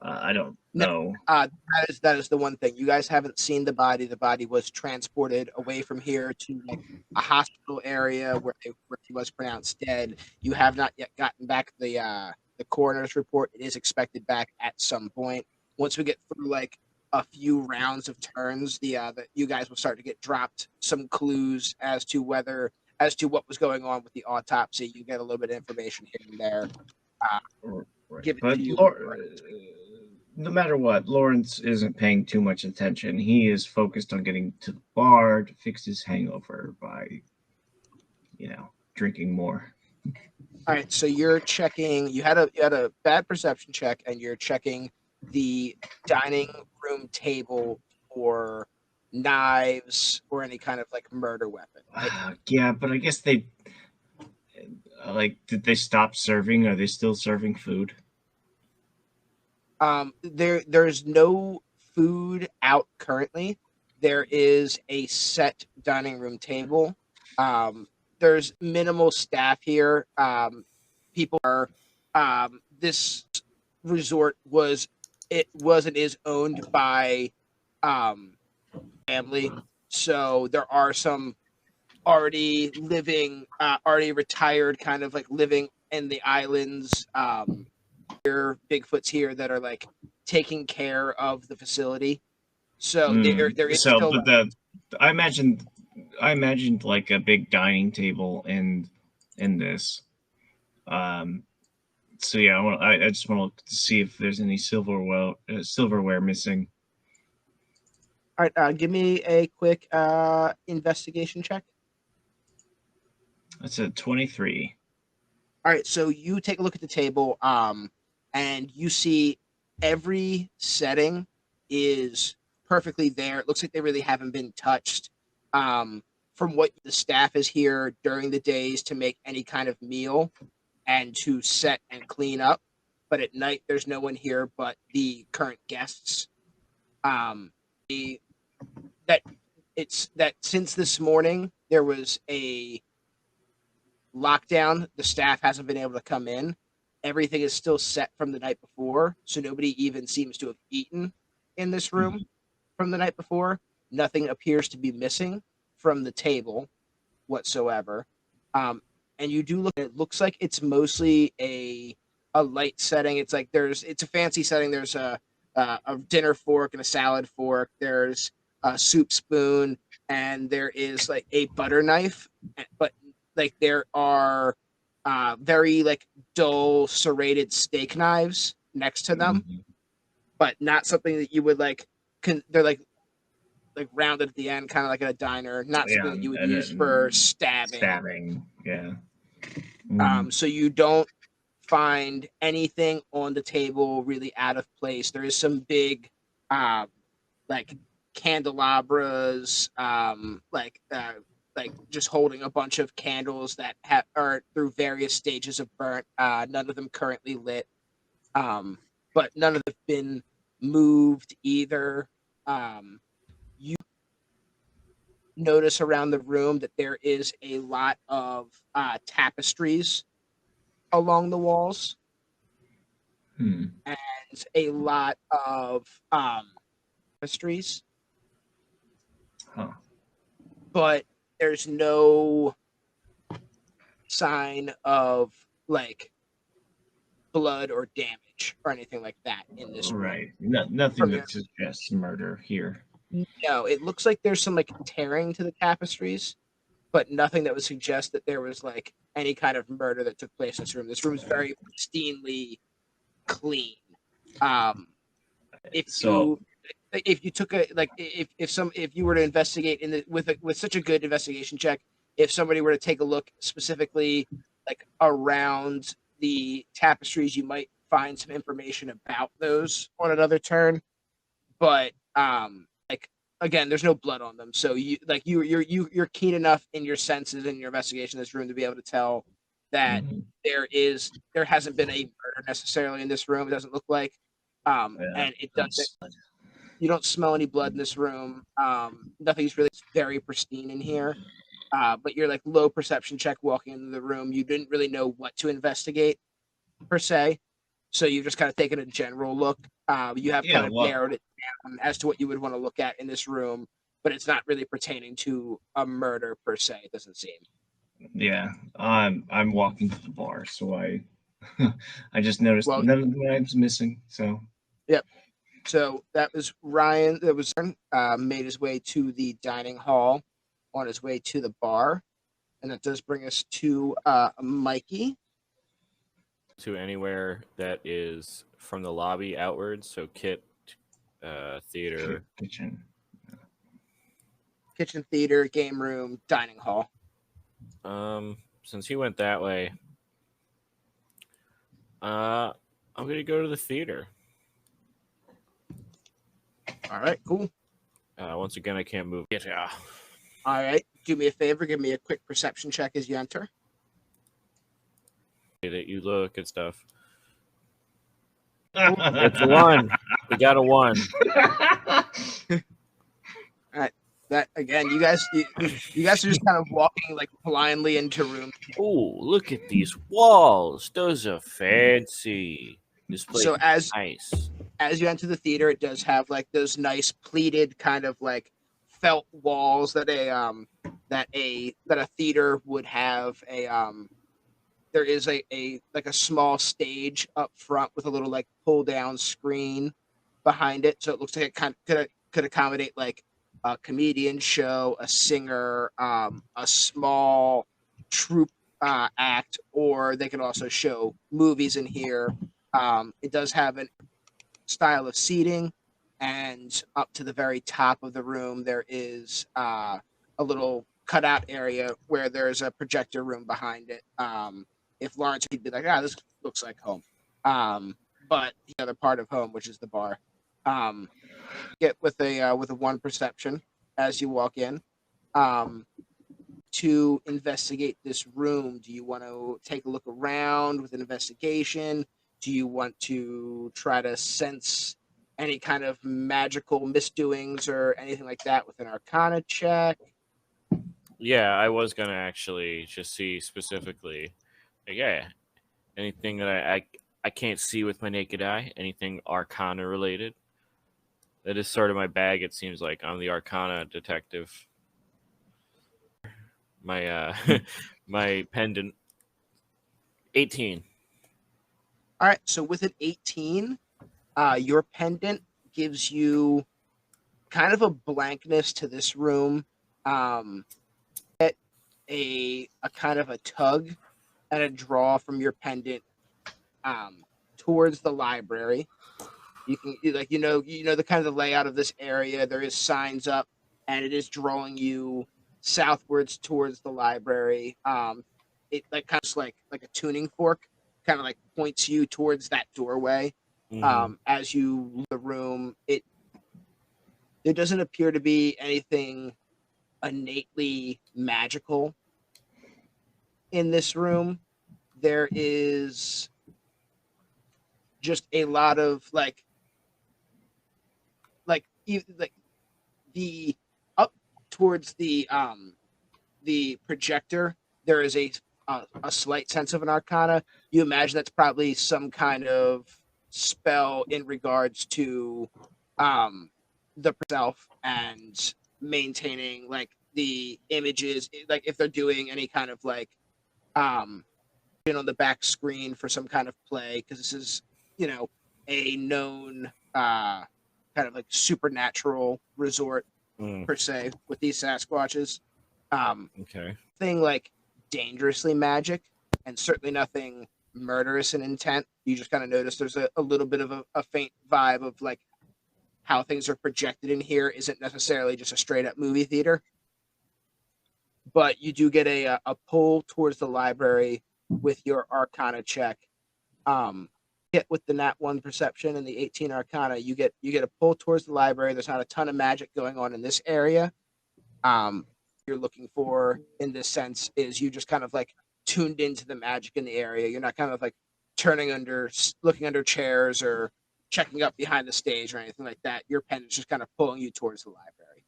I don't know. That is the one thing. You guys haven't seen the body. The body was transported away from here to like a hospital area where he was pronounced dead. You have not yet gotten back the coroner's report. It is expected back at some point. Once we get through like a few rounds of turns, you guys will start to get dropped some clues as to what was going on with the autopsy. You get a little bit of information here and there. Give it to you. No matter what, Lawrence isn't paying too much attention. He is focused on getting to the bar to fix his hangover by, drinking more. All right, so you're checking. You had a bad perception check, and you're checking the dining room table for knives or any kind of like murder weapon. Right? Yeah, but I guess did they stop serving? Are they still serving food? There's no food out currently. there is a set dining room table. There's minimal staff here. People are. This resort and is owned by family, so there are some already retired, kind of like living in the islands. Here, Bigfoot's here that are like taking care of the facility. So there is so, still. But I imagined like a big dining table in this. So yeah, I just want to see if there's any silverware missing. All right, give me a quick investigation check. That's a 23. All right, so you take a look at the table, and you see every setting is perfectly there. It looks like they really haven't been touched. From what the staff is here during the days to make any kind of meal and to set and clean up, but at night there's no one here but the current guests. That since this morning there was a lockdown, the staff hasn't been able to come in. Everything is still set from the night before, so nobody even seems to have eaten in this room from the night before. Nothing appears to be missing from the table whatsoever. And you do look, it looks like it's mostly a light setting. It's like it's a fancy setting. There's a dinner fork and a salad fork. There's a soup spoon, and there is like a butter knife, but like there are very like dull serrated steak knives next to them, but not something that you would like. They're like rounded at the end, kind of like at a diner. Not something that you would use for stabbing. Yeah. So you don't find anything on the table really out of place. There is some big, like candelabras, like just holding a bunch of candles that are through various stages of burnt. None of them currently lit, but none of them have been moved either. You notice around the room that there is a lot of tapestries along the walls, and a lot of tapestries, but there's no sign of like blood or damage or anything like that in this room. Right. Nothing that suggests murder here. No, it looks like there's some like tearing to the tapestries, but nothing that would suggest that there was like any kind of murder that took place in this room. This room is very pristinely clean. If you took a like if you were to investigate with such a good investigation check, if somebody were to take a look specifically like around the tapestries, you might find some information about those on another turn. But like again, there's no blood on them, so you're keen enough in your senses and your investigation in this room to be able to tell that there hasn't been a murder necessarily in this room. It doesn't look like, and it doesn't. You don't smell any blood in this room. Nothing's really very pristine in here. But you're like low perception check walking into the room. You didn't really know what to investigate per se, so you've just kind of taken a general look. You have kind of narrowed it down as to what you would want to look at in this room, but it's not really pertaining to a murder per se. It doesn't seem. Yeah, I'm walking to the bar, so I just noticed none of the knives missing. So yep. So that was Ryan. That was made his way to the dining hall, on his way to the bar, and that does bring us to Mikey. To anywhere that is from the lobby outwards, so theater, kitchen, theater, game room, dining hall. Since he went that way, I'm gonna go to the theater. All right, cool. Once again, I can't move. Yeah. All right, do me a favor. Give me a quick perception check as you enter. That you look at stuff. It's a 1. We got a 1. All right, That again, you guys are just kind of walking like blindly into rooms. Oh, look at these walls. Those are fancy. This place So is nice. as you enter the theater, it does have like those nice pleated kind of like felt walls that a theater would have. There is a like a small stage up front with a little like pull down screen behind it, so it looks like it kind of could accommodate like a comedian show, a singer, a small troupe act, or they can also show movies in here. It does have an style of seating, and up to the very top of the room, there is a little cutout area where there's a projector room behind it. If Lawrence, he'd be like, this looks like home. But the other part of home, which is the bar, get with a 1 perception as you walk in. To investigate this room, do you want to take a look around with an investigation? Do you want to try to sense any kind of magical misdoings or anything like that with an Arcana check? Yeah, I was gonna actually just see specifically. Yeah, anything that I can't see with my naked eye. Anything Arcana related. That is sort of my bag. It seems like I'm the Arcana detective. My my pendant. 18. All right, so with an 18, your pendant gives you kind of a blankness to this room. Get a kind of a tug and a draw from your pendant towards the library. You can you know the kind of the layout of this area. There is signs up, and it is drawing you southwards towards the library. It like kind of like a tuning fork, kind of like points you towards that doorway. As you leave the room, there doesn't appear to be anything innately magical in this room. There is just a lot of like the up towards the projector. There is a slight sense of an Arcana. You imagine that's probably some kind of spell in regards to the self and maintaining like the images, like if they're doing any kind of like on the back screen for some kind of play, because this is a known kind of like supernatural resort per se with these Sasquatches. Okay. Thing like dangerously magic, and certainly nothing murderous in intent. You just kind of notice there's a little bit of a faint vibe of like how things are projected in here isn't necessarily just a straight up movie theater. But you do get a pull towards the library with your Arcana check. Get with the nat 1 perception and the 18 Arcana, you get a pull towards the library. There's not a ton of magic going on in this area. You're looking for in this sense is you just kind of like tuned into the magic in the area. You're not kind of like looking under chairs or checking up behind the stage or anything like that. Your pen is just kind of pulling you towards the library.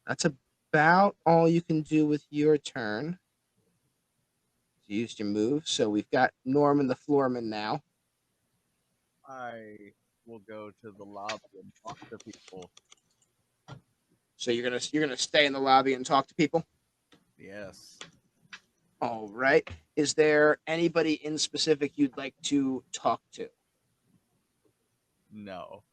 That's about all you can do with your turn. You used your move, so we've got Norman the Floorman now. I will go to the lobby and talk to people. So you're gonna stay in the lobby and talk to people? Yes. All right. Is there anybody in specific you'd like to talk to? No.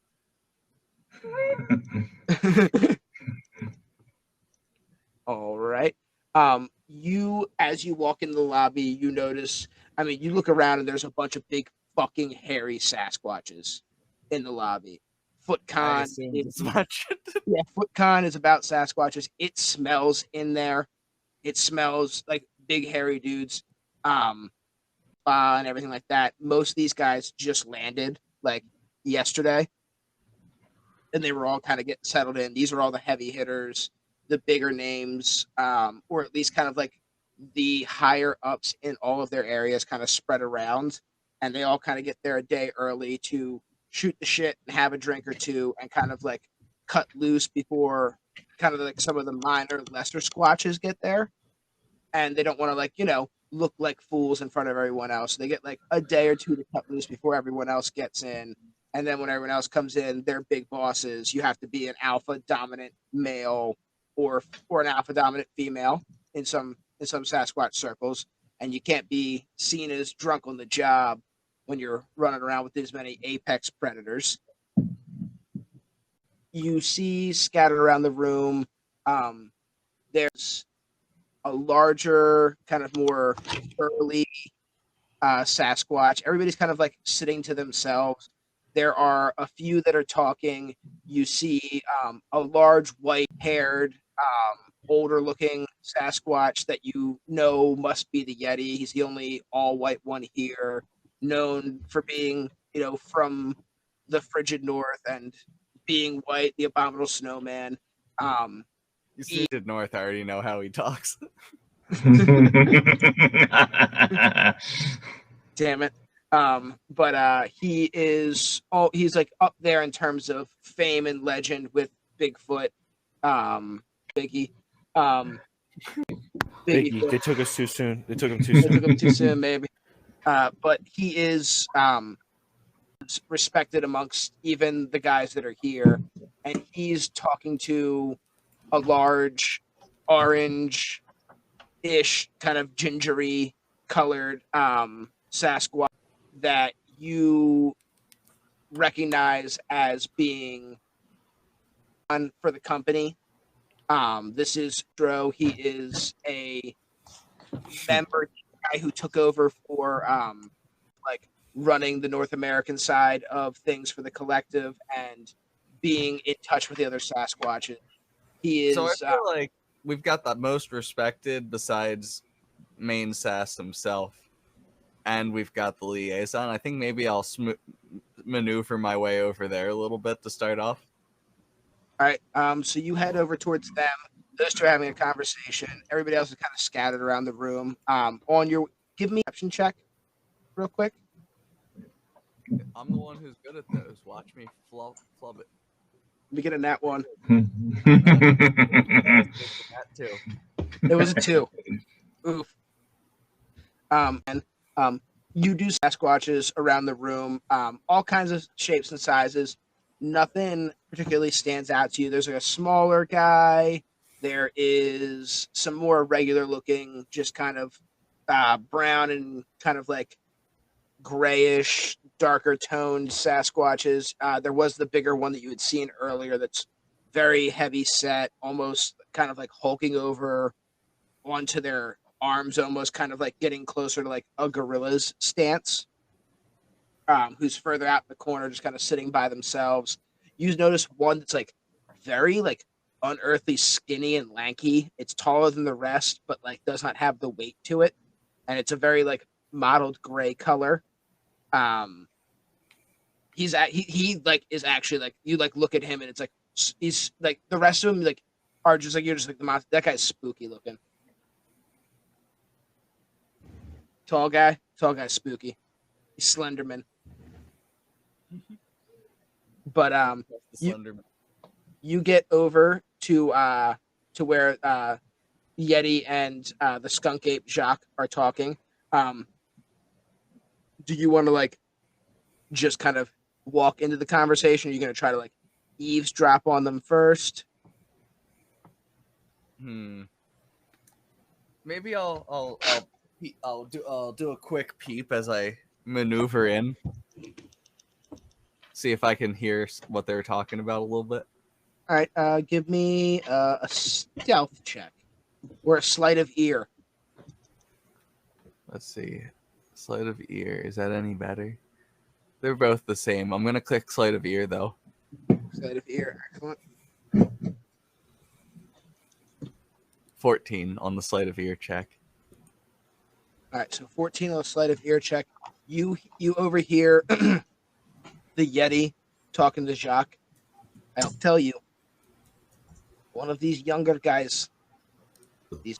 All right. As you walk in the lobby, you notice, you look around and there's a bunch of big fucking hairy Sasquatches in the lobby. F.OO.T is much. Yeah, F.OO.T is about Sasquatches. It smells in there. It smells like big hairy dudes, and everything like that. Most of these guys just landed like yesterday, and they were all kind of getting settled in. These are all the heavy hitters, the bigger names, or at least kind of like the higher ups in all of their areas kind of spread around, and they all kind of get there a day early to shoot the shit and have a drink or two and kind of like cut loose before kind of like some of the minor lesser squatches get there. And they don't want to like, look like fools in front of everyone else. They get like a day or two to cut loose before everyone else gets in. And then when everyone else comes in, they're big bosses. You have to be an alpha dominant male or an alpha dominant female in some Sasquatch circles. And you can't be seen as drunk on the job when you're running around with these many apex predators. You see scattered around the room, there's a larger, kind of more early Sasquatch. Everybody's kind of like sitting to themselves. There are a few that are talking. You see a large white-haired, older-looking Sasquatch that you know must be the Yeti. He's the only all-white one here, known for being, from the frigid north and being white, the abominable snowman. You see, frigid north, I already know how he talks. Damn it. But he's like up there in terms of fame and legend with Bigfoot, Biggie. Biggie. They took us too soon. They took him too They soon. took him too soon, maybe. But he is respected amongst even the guys that are here, and he's talking to a large orange-ish, kind of gingery colored Sasquatch that you recognize as being on for the company. This is Dro. He is a member guy who took over for like running the North American side of things for the collective and being in touch with the other Sasquatches. He is. So I feel like we've got the most respected besides main Sass himself, and we've got the liaison. I think maybe I'll maneuver my way over there a little bit to start off. All right. So you head over towards them. Those two are having a conversation. Everybody else is kind of scattered around the room. Give me a perception check, real quick. I'm the one who's good at those. Watch me flub it. Let me get a nat one. That too. It was a 2. Oof. You do Sasquatches around the room, all kinds of shapes and sizes. Nothing particularly stands out to you. There's like a smaller guy. There is some more regular looking, just kind of brown and kind of like grayish, darker toned Sasquatches. There was the bigger one that you had seen earlier that's very heavy set, almost kind of like hulking over onto their arms, almost kind of like getting closer to like a gorilla's stance. Who's further out in the corner, just kind of sitting by themselves. You notice one that's like very like unearthly skinny and lanky. It's taller than the rest, but like does not have the weight to it. And it's a very like mottled gray color. He like is actually like, you like look at him and it's like he's like the rest of them like are just like, you're just like the monster. That guy's spooky looking. Tall guy spooky. He's Slenderman. But you get over to where Yeti and the skunk ape Jacques are talking. Do you want to like just kind of walk into the conversation? Or are you going to try to like eavesdrop on them first? Maybe I'll do a quick peep as I maneuver in. See if I can hear what they're talking about a little bit. All right, give me a stealth check or a sleight of ear. Let's see. Sleight of ear. Is that any better? They're both the same. I'm going to click sleight of ear, though. Sleight of ear. Excellent. 14 on the sleight of ear check. All right, so 14 on the sleight of ear check. You overhear the Yeti talking to Jacques. I'll tell you, one of these younger guys, I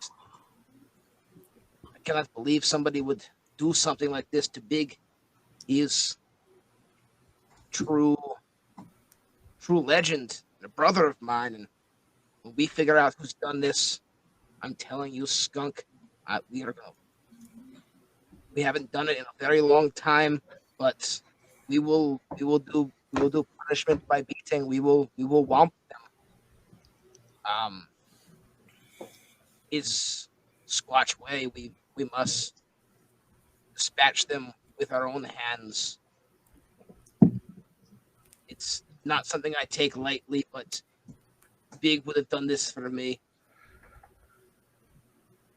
cannot believe somebody would do something like this to Big. He's true legend and a brother of mine. And when we figure out who's done this, I'm telling you, Skunk, we are going. We haven't done it in a very long time, but we will do punishment by beating. We will whomp them. Is Squatch way. We must dispatch them with our own hands. It's not something I take lightly, but Big would have done this for me.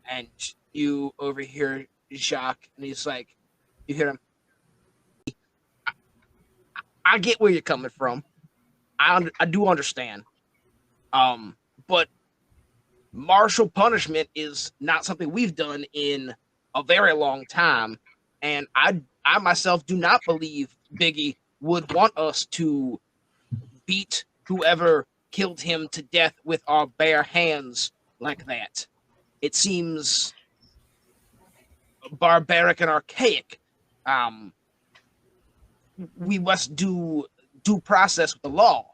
And you overhear Jacques, and he's like, you hear him. I get where you're coming from. I do understand. But martial punishment is not something we've done in a very long time, and I myself do not believe Biggie would want us to beat whoever killed him to death with our bare hands like that. It seems barbaric and archaic. We must do due process with the law.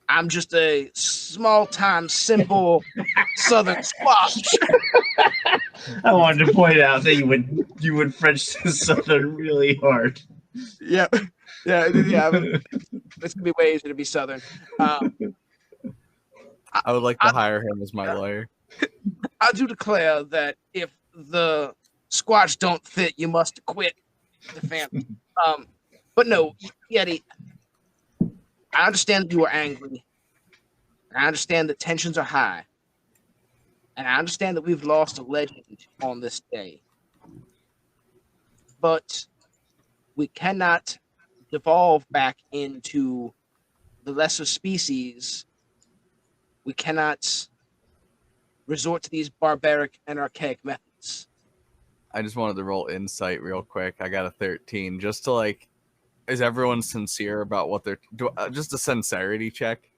I'm just a small-time, simple Southern squash. I wanted to point out that you would French to Southern really hard. Yeah. It's gonna be way easier to be Southern. I would like to hire him as my lawyer. I do declare that if the squash don't fit, you must quit the family. But no, Yeti, I understand that you are angry. And I understand that tensions are high. And I understand that we've lost a legend on this day. But we cannot devolve back into the lesser species. We cannot resort to these barbaric and archaic methods. I just wanted to roll insight real quick. I got a 13 just to like, is everyone sincere about what they're doing? Just a sincerity check.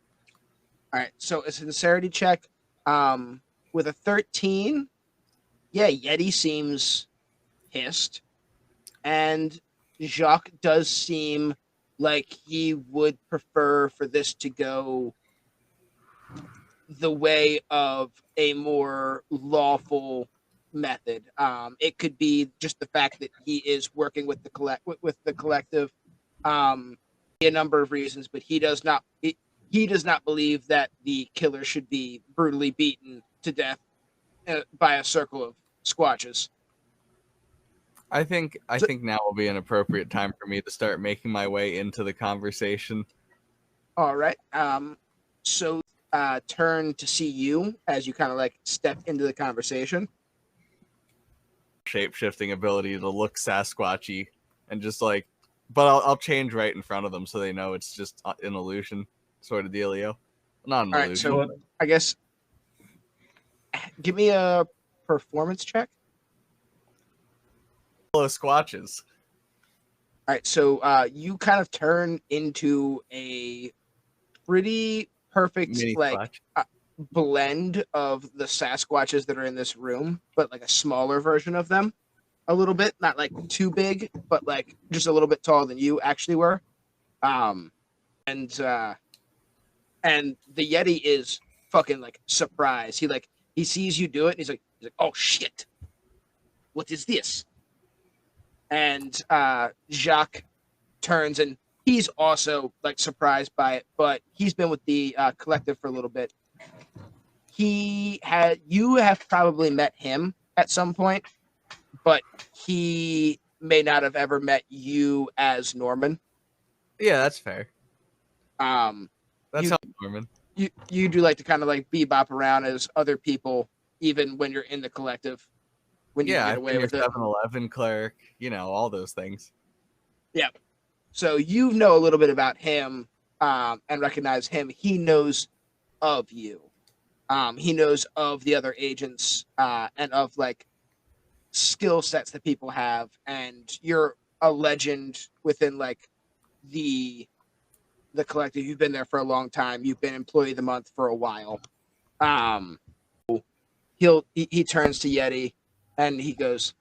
All right, so a sincerity check with a 13. Yeah, Yeti seems pissed. And Jacques does seem like he would prefer for this to go the way of a more lawful method. It could be just the fact that he is working with the collective. A number of reasons, but he does not believe that the killer should be brutally beaten to death by a circle of squatches. I think now will be an appropriate time for me to start making my way into the conversation. All right. So turn to see you as you kind of like step into the conversation. Shape-shifting ability to look Sasquatchy and just like, but I'll change right in front of them so they know it's just an illusion sort of dealio. Not an illusion. All right, so I guess give me a performance check. Hello, Squatches. All right, so you kind of turn into a pretty perfect Mini like blend of the Sasquatches that are in this room, but like a smaller version of them, a little bit, not like too big, but like just a little bit taller than you actually were. And the Yeti is fucking like surprised. He sees you do it, and he's like, oh shit, what is this? And Jacques turns, and he's also like surprised by it, but he's been with the collective for a little bit. You have probably met him at some point, but he may not have ever met you as Norman. Yeah, that's fair. That's how Norman. You do like to kind of like bebop around as other people, even when you're in the collective. When you get away with it. 7-Eleven clerk, all those things. Yeah. So you know a little bit about him and recognize him. He knows of you. He knows of the other agents and of like skill sets that people have. And you're a legend within like the collective. You've been there for a long time. You've been employee of the month for a while. He turns to Yeti and he goes,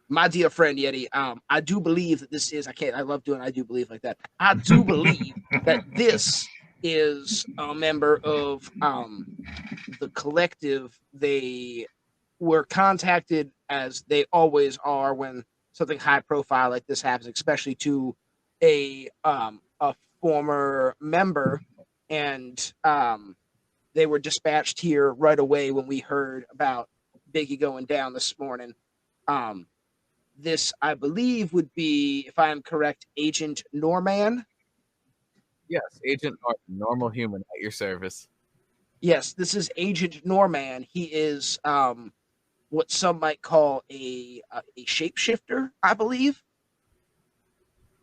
my dear friend Yeti, I do believe that this is. I love doing. I do believe like that. I do believe that this is a member of the collective. They were contacted, as they always are when something high profile like this happens, especially to a former member, and they were dispatched here right away when we heard about Biggie going down this morning. Um, this, I believe, would be, if I am correct, Agent Norman. Yes, Agent Norman, normal human at your service. Yes, this is Agent Norman. He is what some might call a shapeshifter, I believe.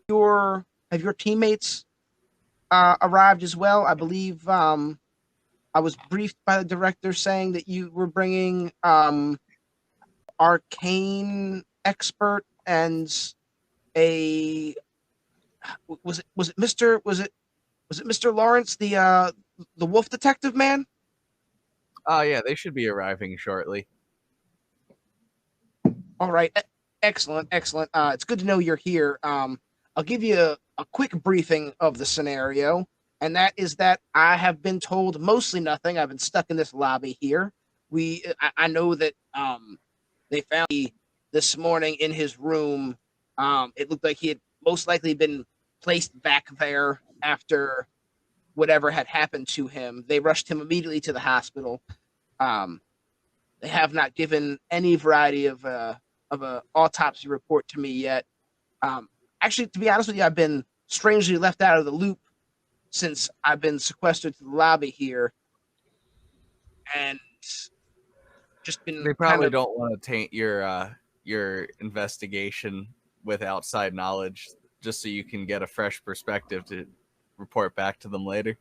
Have your teammates arrived as well? I believe I was briefed by the director saying that you were bringing arcane expert and a was it Mr. Lawrence, the wolf detective man? Oh yeah, they should be arriving shortly. All right, excellent. It's good to know you're here. I'll give you a quick briefing of the scenario, and that is that I have been told mostly nothing. I've been stuck in this lobby here. I know that they found me this morning in his room. It looked like he had most likely been placed back there after whatever had happened to him. They rushed him immediately to the hospital. They have not given any variety of a autopsy report to me yet. Actually, to be honest with you, I've been strangely left out of the loop since I've been sequestered to the lobby here, and just been. They probably don't want to taint your investigation with outside knowledge, just so you can get a fresh perspective to report back to them later.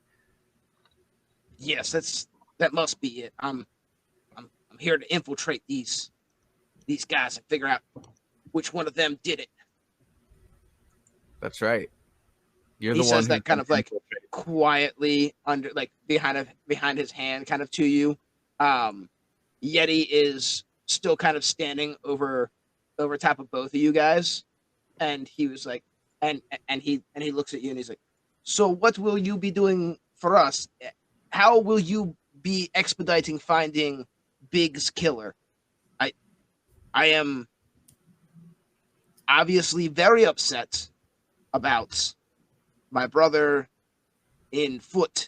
Yes, that must be it. I'm here to infiltrate these guys and figure out which one of them did it. That's right. You're He the one says that kind of like quietly under, like behind his hand, kind of to you. Yeti is still kind of standing over top of both of you guys, and he was like, and he looks at you and he's like, so what will you be doing for us? How will you be expediting finding Big's killer? I am obviously very upset about my brother in F.OO.T.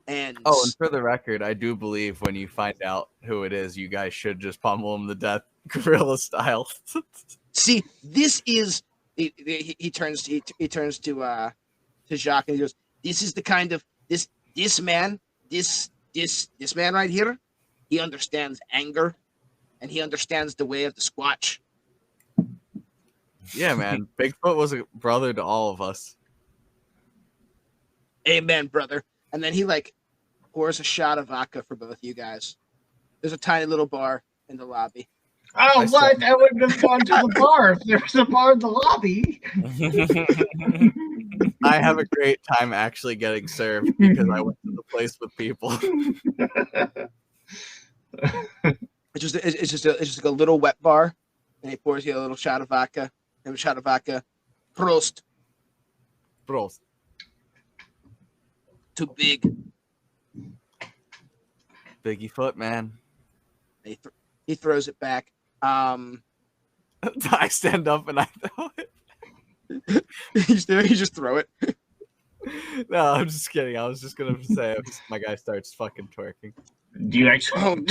And for the record, I do believe when you find out who it is, you guys should just pummel him to death, gorilla style. See, this is he turns to Jacques and he goes, this is the kind of this man right here. He understands anger, and he understands the way of the Squatch. Yeah, man. Bigfoot was a brother to all of us. Amen, brother. And then he like pours a shot of vodka for both of you guys. There's a tiny little bar in the lobby. Oh, what? I wouldn't have gone to the bar if there was a bar in the lobby. I have a great time actually getting served because I went to the place with people. It's just like a little wet bar, and he pours you a little shot of vodka. And a shot of vodka. Prost. Prost. Too big. Biggie Foot, man. He throws it back. I stand up and I throw it. You just throw it. No, I'm just kidding. I was just gonna say my guy starts fucking twerking. Do you actually?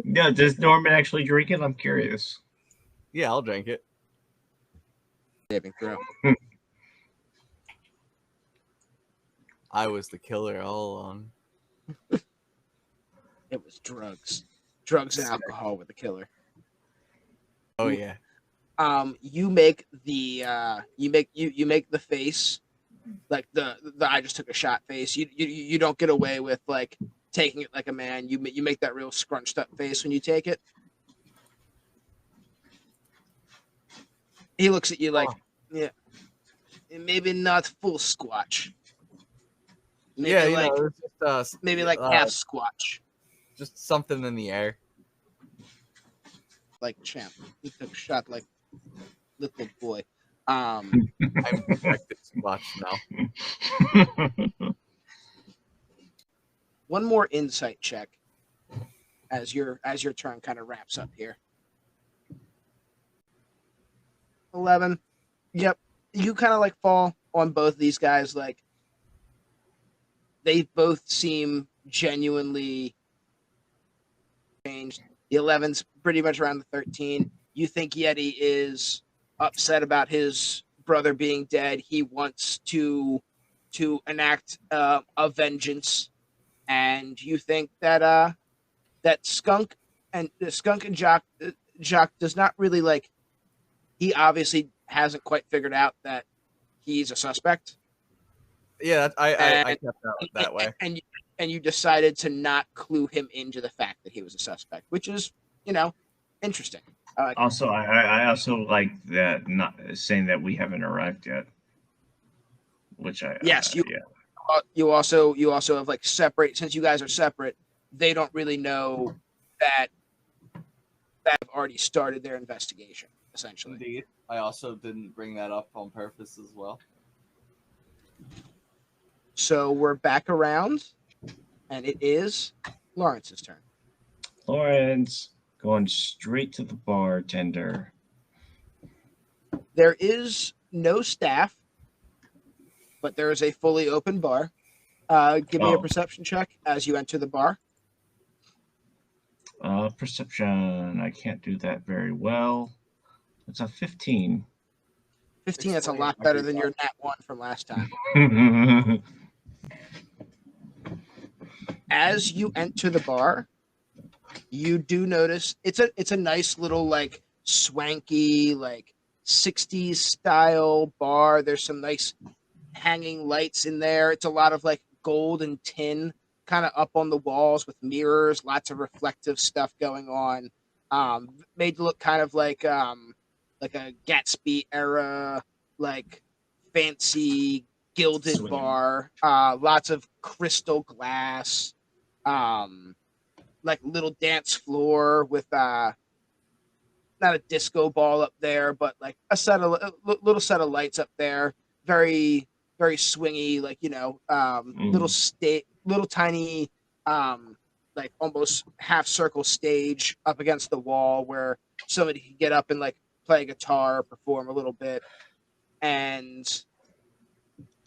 No, does Norman actually drink it? I'm curious. Yeah, I'll drink it. I was the killer all along. It was drugs and alcohol with the killer. Oh yeah. You make the you make the face, like the I just took a shot face. You don't get away with like taking it like a man. You make that real scrunched up face when you take it. He looks at you like, yeah, maybe not full Squatch. Maybe maybe like half Squatch. Just something in the air. like champ. He took shot like little boy. I'm protected Squatch now. One more insight check as your turn kind of wraps up here. 11. Yep. You kind of like fall on both these guys. Like they both seem genuinely changed. The 11's pretty much around the 13. You think Yeti is upset about his brother being dead. He wants to enact a vengeance, and you think that that Skunk and Jock does not really like. He obviously hasn't quite figured out that he's a suspect. Yeah, I kept that way. And you decided to not clue him into the fact that he was a suspect, which is, interesting. Also, I also like that not saying that we haven't arrived yet. Which yes, you also have like separate, since you guys are separate, they don't really know that have already started their investigation, essentially. Indeed. I also didn't bring that up on purpose as well. So we're back around, and it is Lawrence's turn. Lawrence going straight to the bartender. There is no staff, but there is a fully open bar. Give me a perception check as you enter the bar. Perception. I can't do that very well. It's a 15. 15, that's a lot better than your nat 1 from last time. As you enter the bar, you do notice it's a nice little like swanky like 60s style bar. There's some nice hanging lights in there. It's a lot of like gold and tin kind of up on the walls with mirrors, lots of reflective stuff going on. Made to look kind of like a Gatsby era, like fancy gilded bar. Lots of crystal glass, like little dance floor with not a disco ball up there, but like a little set of lights up there. Very, very swingy, like little tiny, like almost half circle stage up against the wall where somebody can get up and like play guitar, perform a little bit, and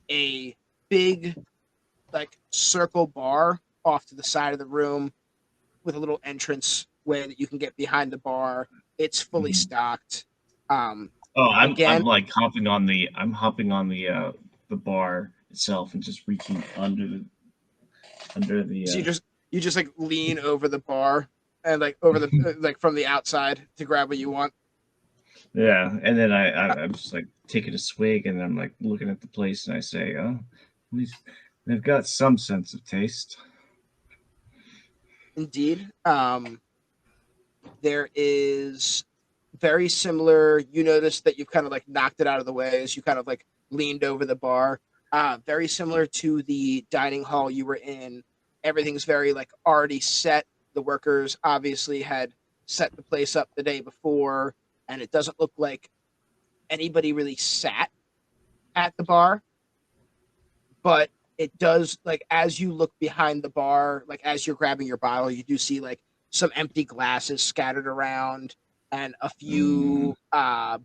a big like circle bar off to the side of the room with a little entrance way that you can get behind the bar. It's fully stocked. I'm like hopping on the bar itself and just reaching under the. So you just like lean over the bar and like over the like from the outside to grab what you want. Yeah, and then I'm just like taking a swig, and I'm like looking at the place, and I say, "Oh, they've got some sense of taste." Indeed, there is very similar. You notice that you've kind of like knocked it out of the way as you kind of like leaned over the bar. Very similar to the dining hall you were in. Everything's very like already set. The workers obviously had set the place up the day before, and it doesn't look like anybody really sat at the bar. But it does, like, as you look behind the bar, like as you're grabbing your bottle, you do see like some empty glasses scattered around and a few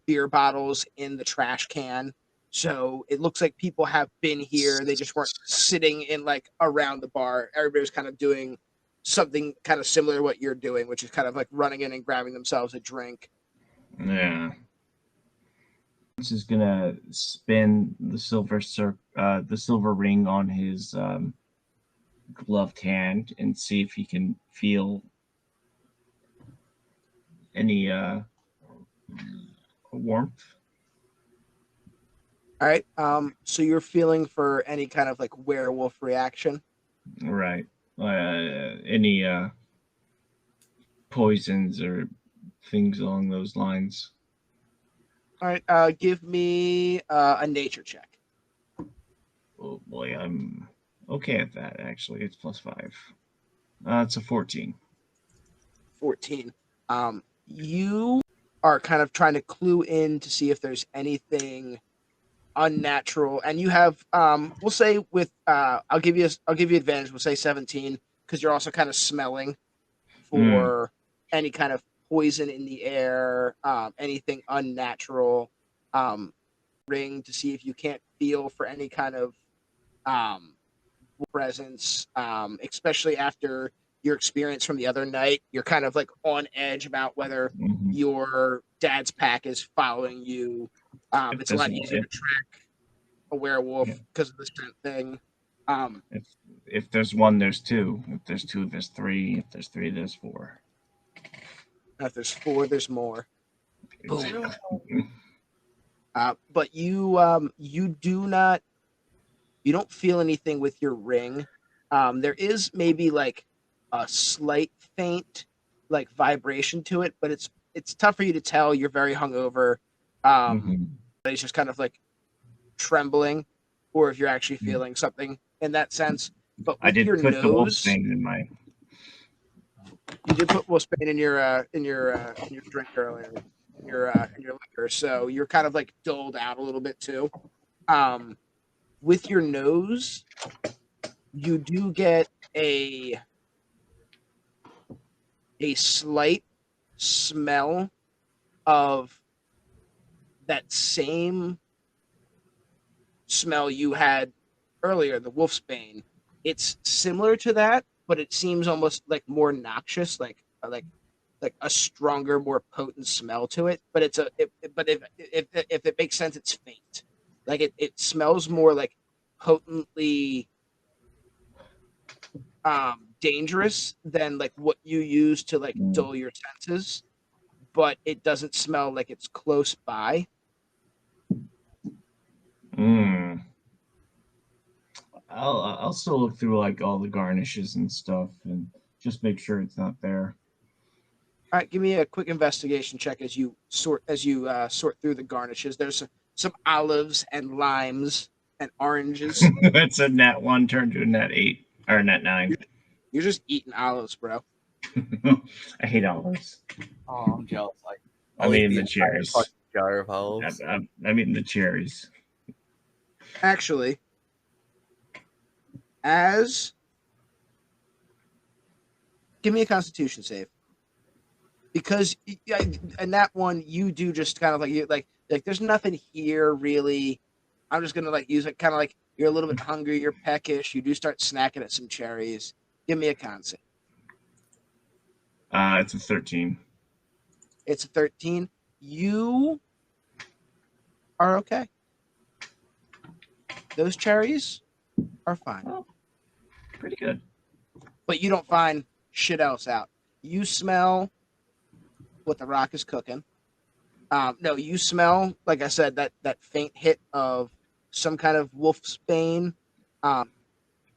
beer bottles in the trash can. So it looks like people have been here. They just weren't sitting in like around the bar. Everybody's kind of doing something kind of similar to what you're doing, which is kind of like running in and grabbing themselves a drink. Yeah. This is gonna spin the silver ring on his gloved hand and see if he can feel any warmth. All right. So you're feeling for any kind of like werewolf reaction, right? Any poisons or things along those lines. All right. Give me a nature check. Oh boy, I'm okay at that. Actually, it's +5. It's a 14. 14. you are kind of trying to clue in to see if there's anything unnatural, and you have we'll say with I'll give you advantage. We'll say 17 because you're also kind of smelling for any kind of poison in the air, anything unnatural. Ring to see if you can't feel for any kind of presence, especially after your experience from the other night. You're kind of like on edge about whether your dad's pack is following you. It's a lot easier to track a werewolf because of the scent thing. If there's one, there's two. If there's two, there's three. If there's three, there's four. If there's four, there's more. Boom. But you don't feel anything with your ring. There is maybe like a slight faint like vibration to it, but it's tough for you to tell. You're very hungover. It's just kind of like trembling, or if you're actually feeling something in that sense. But with I did your put nose, the wolfsbane in my. You did put wolfsbane in your drink earlier, in your liquor. So you're kind of like doled out a little bit too. With your nose, you do get a slight smell of that same smell you had earlier, the wolfsbane. It's similar to that, but it seems almost like more noxious, like a stronger, more potent smell to it. But but if it makes sense, it's faint. Like it smells more like potently dangerous than like what you use to like dull your senses, but it doesn't smell like it's close by. I'll still look through like all the garnishes and stuff and just make sure it's not there. All right, give me a quick investigation check as you sort through the garnishes. There's some olives and limes and oranges. That's a nat 1 turned to a nat 8 or a nat 9. You're just eating olives, bro. I hate olives. Oh, I'm jealous. Like, I mean the cherries. Jar of olives. I mean the cherries. Actually, give me a Constitution save, because in that one you do just kind of like there's nothing here really. I'm just gonna like use it kind of like you're a little bit hungry, you're peckish, you do start snacking at some cherries. Give me a con save. It's a 13. It's a 13. You are okay. Those cherries are fine. Oh, pretty good. But you don't find shit else out. You smell what the rock is cooking. No, you smell, like I said, that faint hit of some kind of wolfsbane.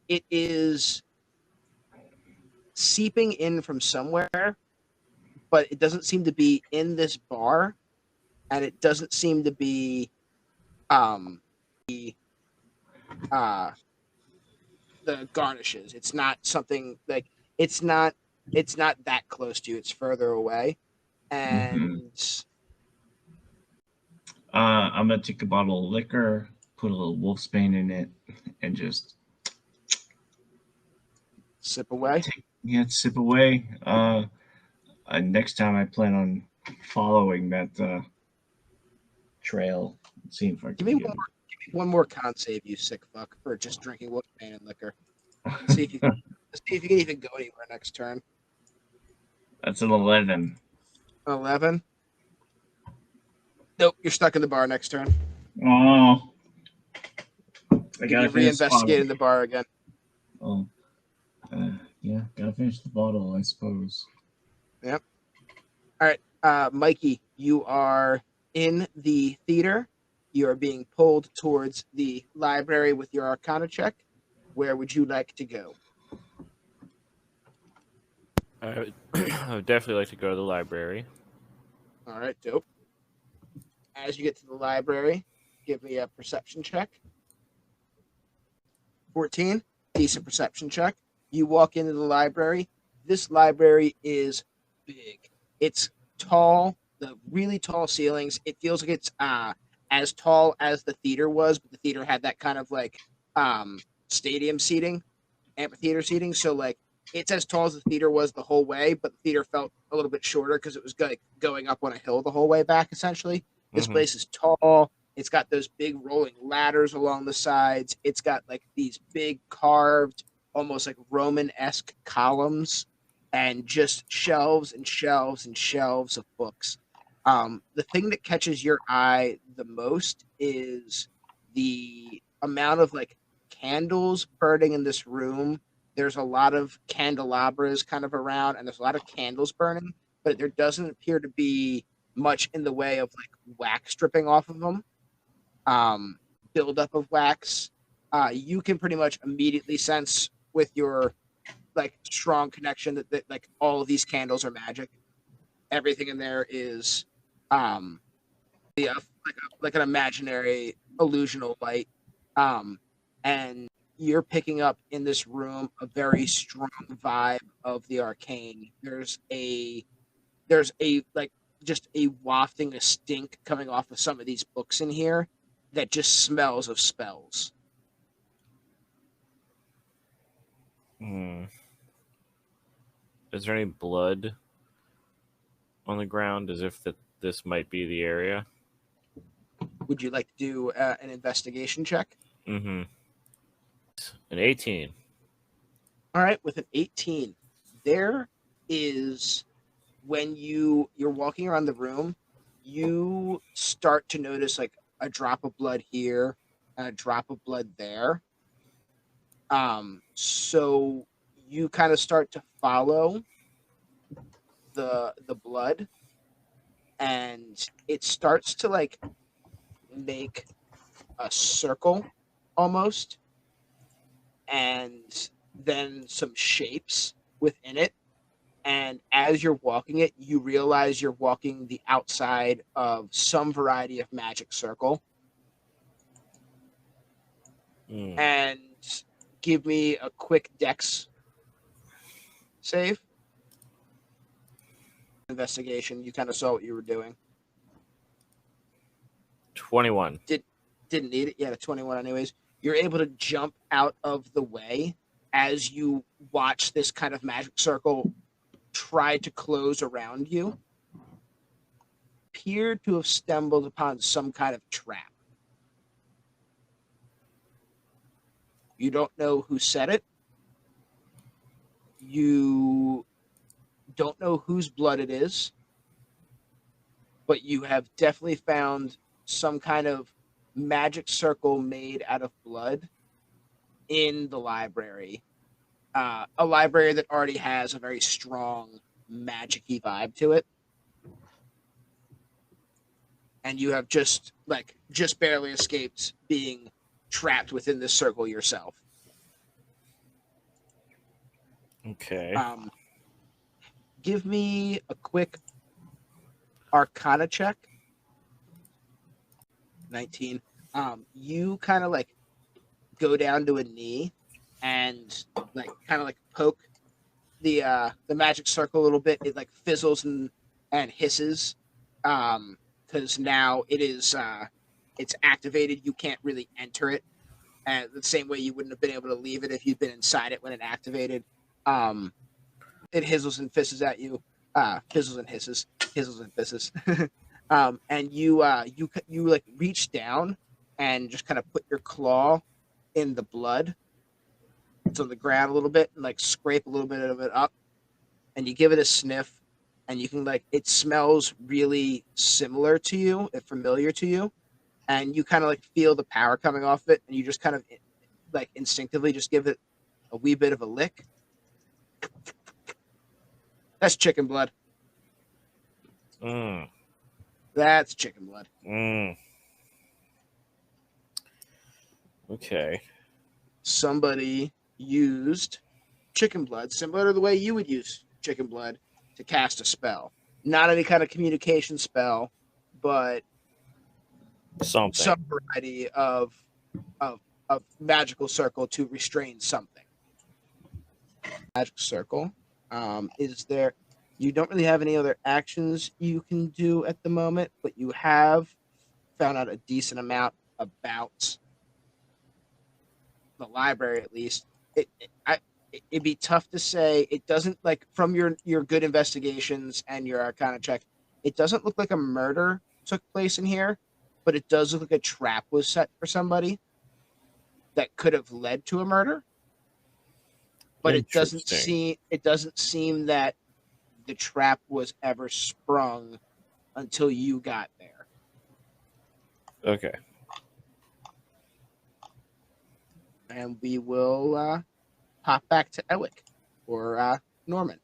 It is seeping in from somewhere, but it doesn't seem to be in this bar, and it doesn't seem to be the garnishes. It's not something like it's not that close to you. It's further away, and I'm gonna take a bottle of liquor, put a little wolfsbane in it, and just sip away. Sip away. Next time I plan on following that trail. See if I can give me one more con save, you sick fuck, for just drinking wolfsbane and liquor. See if you can even go anywhere next turn. That's an 11. 11. Nope, you're stuck in the bar next turn. Oh, I gotta reinvestigate in the bar again. Oh, yeah, gotta finish the bottle, I suppose. Yep. All right, Mikey, you are in the theater. You are being pulled towards the library with your Arcana check. Where would you like to go? I would definitely like to go to the library. All right, dope. As you get to the library, give me a perception check. 14, decent perception check. You walk into the library. This library is big. It's tall, the really tall ceilings. It feels like it's as tall as the theater was, but the theater had that kind of like stadium seating, amphitheater seating. So like it's as tall as the theater was the whole way, but the theater felt a little bit shorter because it was going up on a hill the whole way back. Essentially, this place is tall. It's got those big rolling ladders along the sides. It's got like these big carved, almost like Roman-esque columns, and just shelves and shelves and shelves of books. The thing that catches your eye the most is the amount of like candles burning in this room. There's a lot of candelabras kind of around, and there's a lot of candles burning, but there doesn't appear to be much in the way of like wax dripping off of them. Buildup of wax. You can pretty much immediately sense with your like strong connection that like all of these candles are magic. Everything in there is like an imaginary illusional light. And you're picking up in this room a very strong vibe of the arcane. There's a like just a wafting, a stink coming off of some of these books in here that just smells of spells. Is there any blood on the ground as if this might be the area? Would you like to do an investigation check? An 18. All right, with an 18, there is, when you're walking around the room, you start to notice like a drop of blood here and a drop of blood there. So you kind of start to follow the blood, and it starts to like make a circle almost, and then some shapes within it. And as you're walking it, you realize you're walking the outside of some variety of magic circle. And give me a quick dex save. Investigation. You kind of saw what you were doing. 21. Didn't need it. Yeah, 21 anyways. You're able to jump out of the way as you watch this kind of magic circle try to close around you. Appear to have stumbled upon some kind of trap. You don't know who set it. You don't know whose blood it is. But you have definitely found some kind of magic circle made out of blood in the library. A library that already has a very strong magic-y vibe to it. And you have just barely escaped being trapped within this circle yourself. Okay. Give me a quick Arcana check. 19. You kind of like go down to a knee and like kind of like poke the magic circle a little bit. It like fizzles and hisses because now it is it's activated. You can't really enter it, and the same way you wouldn't have been able to leave it if you'd been inside it when it activated. It hizzles and fisses at you. Fizzles and hisses. Hizzles and fisses. And you like reach down and just kind of put your claw in the blood. It's on the ground a little bit and like scrape a little bit of it up, and you give it a sniff, and you can like it smells really similar to you, familiar to you, and you kind of like feel the power coming off it, and you just kind of like instinctively just give it a wee bit of a lick. That's chicken blood. That's chicken blood. Okay. Somebody used chicken blood, similar to the way you would use chicken blood, to cast a spell. Not any kind of communication spell, but Something. some variety of magical circle to restrain something. Magic circle. Is there? You don't really have any other actions you can do at the moment, but you have found out a decent amount about the library, at least. It'd be tough to say. It doesn't, like, from your good investigations and your Arcana check, it doesn't look like a murder took place in here, but it does look like a trap was set for somebody that could have led to a murder. But it doesn't seem that the trap was ever sprung until you got there. Okay. And we will hop back to Ewick or Norman,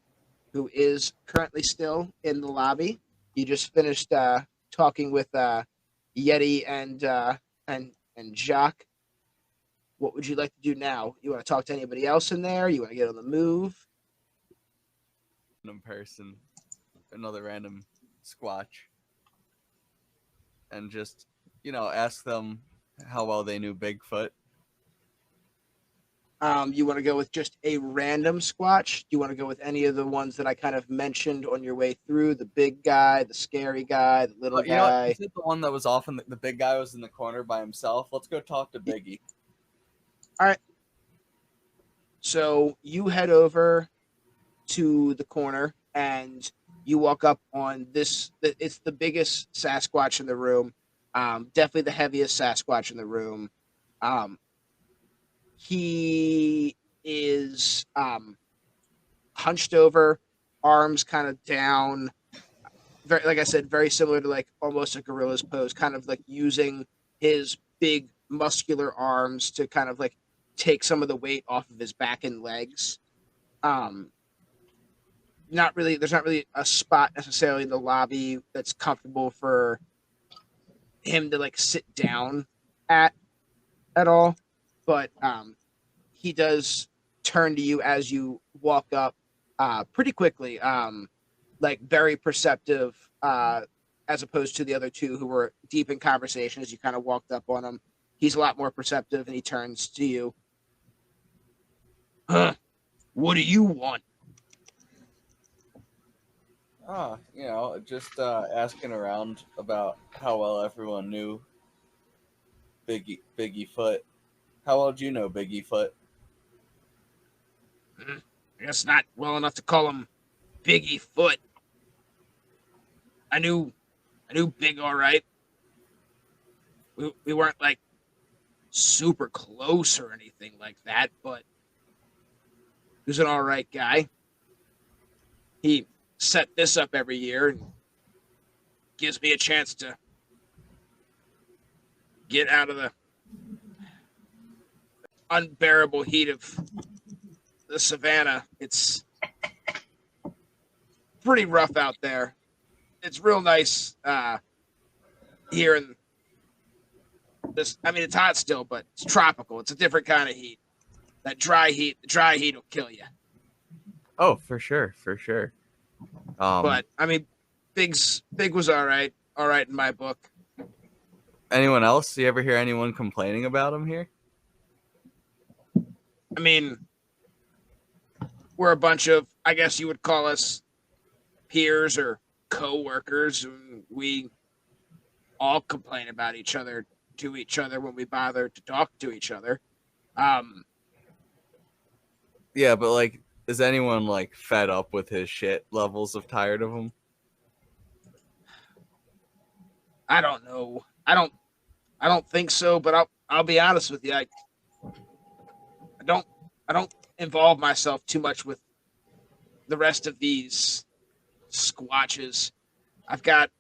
who is currently still in the lobby. You just finished talking with Yeti and Jacques. What would you like to do now? You want to talk to anybody else in there? You want to get on the move? Random person, another random squatch, and just, ask them how well they knew Bigfoot. You want to go with just a random squatch? Do you want to go with any of the ones that I kind of mentioned on your way through? The big guy, the scary guy, the little guy? Is it the one that was off in the big guy was in the corner by himself? Let's go talk to Biggie. All right. So you head over to the corner and you walk up on this. It's the biggest Sasquatch in the room. Definitely the heaviest Sasquatch in the room. He is hunched over, arms kind of down. Very, like I said, very similar to like almost a gorilla's pose, kind of like using his big muscular arms to kind of like take some of the weight off of his back and legs. There's not really a spot necessarily in the lobby that's comfortable for him to like sit down at all. But he does turn to you as you walk up pretty quickly, like very perceptive, as opposed to the other two who were deep in conversation as you kind of walked up on him. He's a lot more perceptive, and he turns to you. Huh? What do you want? Just asking around about how well everyone knew Biggie Foot. How well do you know Biggie Foot? I guess not well enough to call him Biggie Foot. I knew Big all right. We weren't like super close or anything like that, but he was an all right guy. He set this up every year and gives me a chance to get out of the unbearable heat of the savannah. It's pretty rough out there. It's real nice here in this. I mean, it's hot still, but it's tropical. It's a different kind of heat. That dry heat will kill you. Oh, for sure. But I mean, Big was all right in my book. Anyone else? Do you ever hear anyone complaining about him here? I mean, we're a bunch of, I guess you would call us peers or co-workers. We all complain about each other to each other when we bother to talk to each other. Yeah, but like, is anyone like fed up with his shit levels of tired of him? I don't know. I don't think so, but I'll be honest with you. I don't involve myself too much with the rest of these squatches. I've got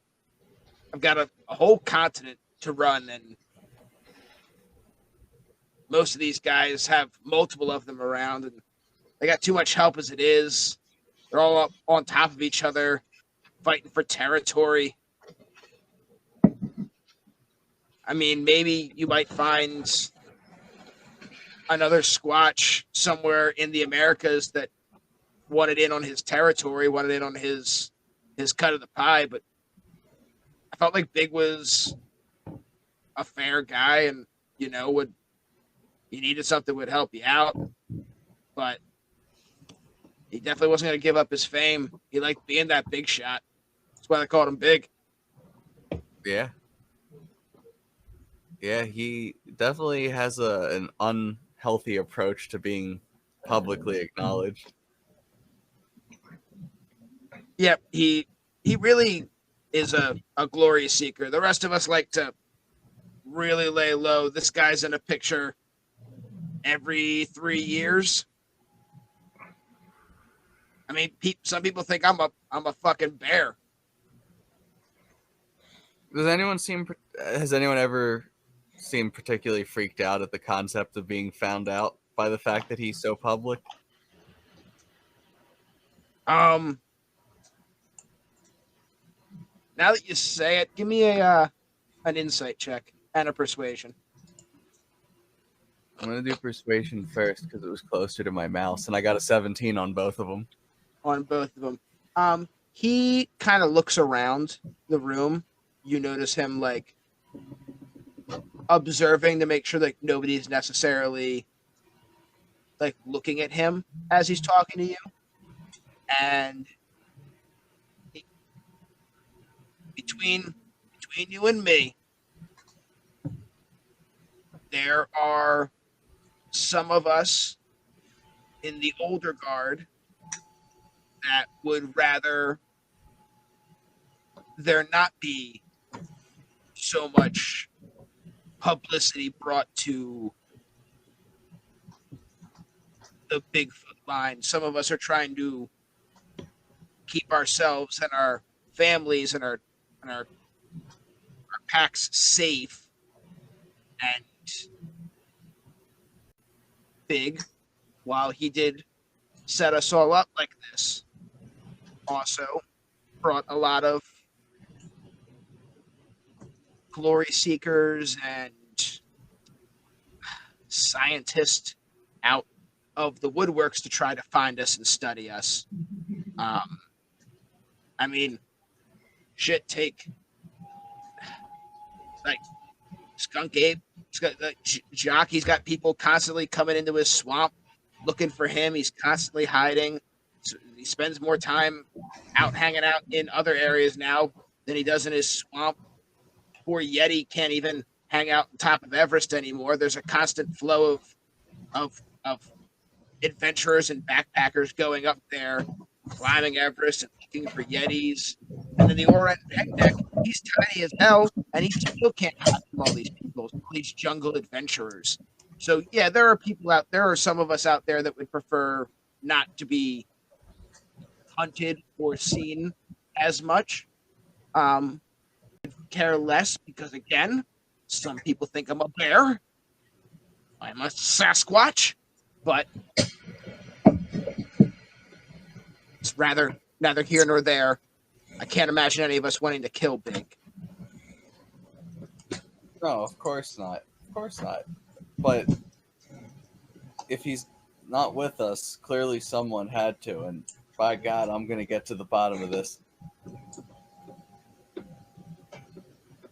a whole continent to run, and most of these guys have multiple of them around, and they got too much help as it is. They're all up on top of each other, fighting for territory. I mean, maybe you might find another Squatch somewhere in the Americas that wanted in on his territory, wanted in on his cut of the pie, but I felt like Big was a fair guy and, you needed something that would help you out. But he definitely wasn't going to give up his fame. He liked being that big shot. That's why they called him Big. Yeah. Yeah, he definitely has an unhealthy approach to being publicly acknowledged. Yep, he really is a glory seeker. The rest of us like to really lay low. This guy's in a picture every 3 years. I mean, some people think I'm a fucking bear. Has anyone ever seemed particularly freaked out at the concept of being found out by the fact that he's so public? Now that you say it, give me an insight check and a persuasion. I'm gonna do persuasion first because it was closer to my mouse, and I got a 17 on both of them. On both of them, he kind of looks around the room. You notice him like observing to make sure that nobody's necessarily like looking at him as he's talking to you, and between you and me, there are some of us in the older guard that would rather there not be so much publicity brought to the Bigfoot line. Some of us are trying to keep ourselves and our families and our packs safe, and Big, while he did set us all up like this, also brought a lot of glory seekers and scientists out of the woodworks to try to find us and study us. I mean, shit, take like Skunk Ape, Jock. He's got people constantly coming into his swamp looking for him. He's constantly hiding. So he spends more time out hanging out in other areas now than he does in his swamp. Poor Yeti can't even hang out on top of Everest anymore. There's a constant flow of adventurers and backpackers going up there, climbing Everest and looking for Yetis. And then the Orang Pegdeck, he's tiny as hell, and he still can't hide from all these people, all these jungle adventurers. So yeah, there are some of us out there that would prefer not to be hunted or seen as much. Care less because, again, some people think I'm a bear. I'm a Sasquatch, but it's rather neither here nor there. I can't imagine any of us wanting to kill Big. No, of course not. Of course not. But if he's not with us, clearly someone had to, and by God, I'm going to get to the bottom of this.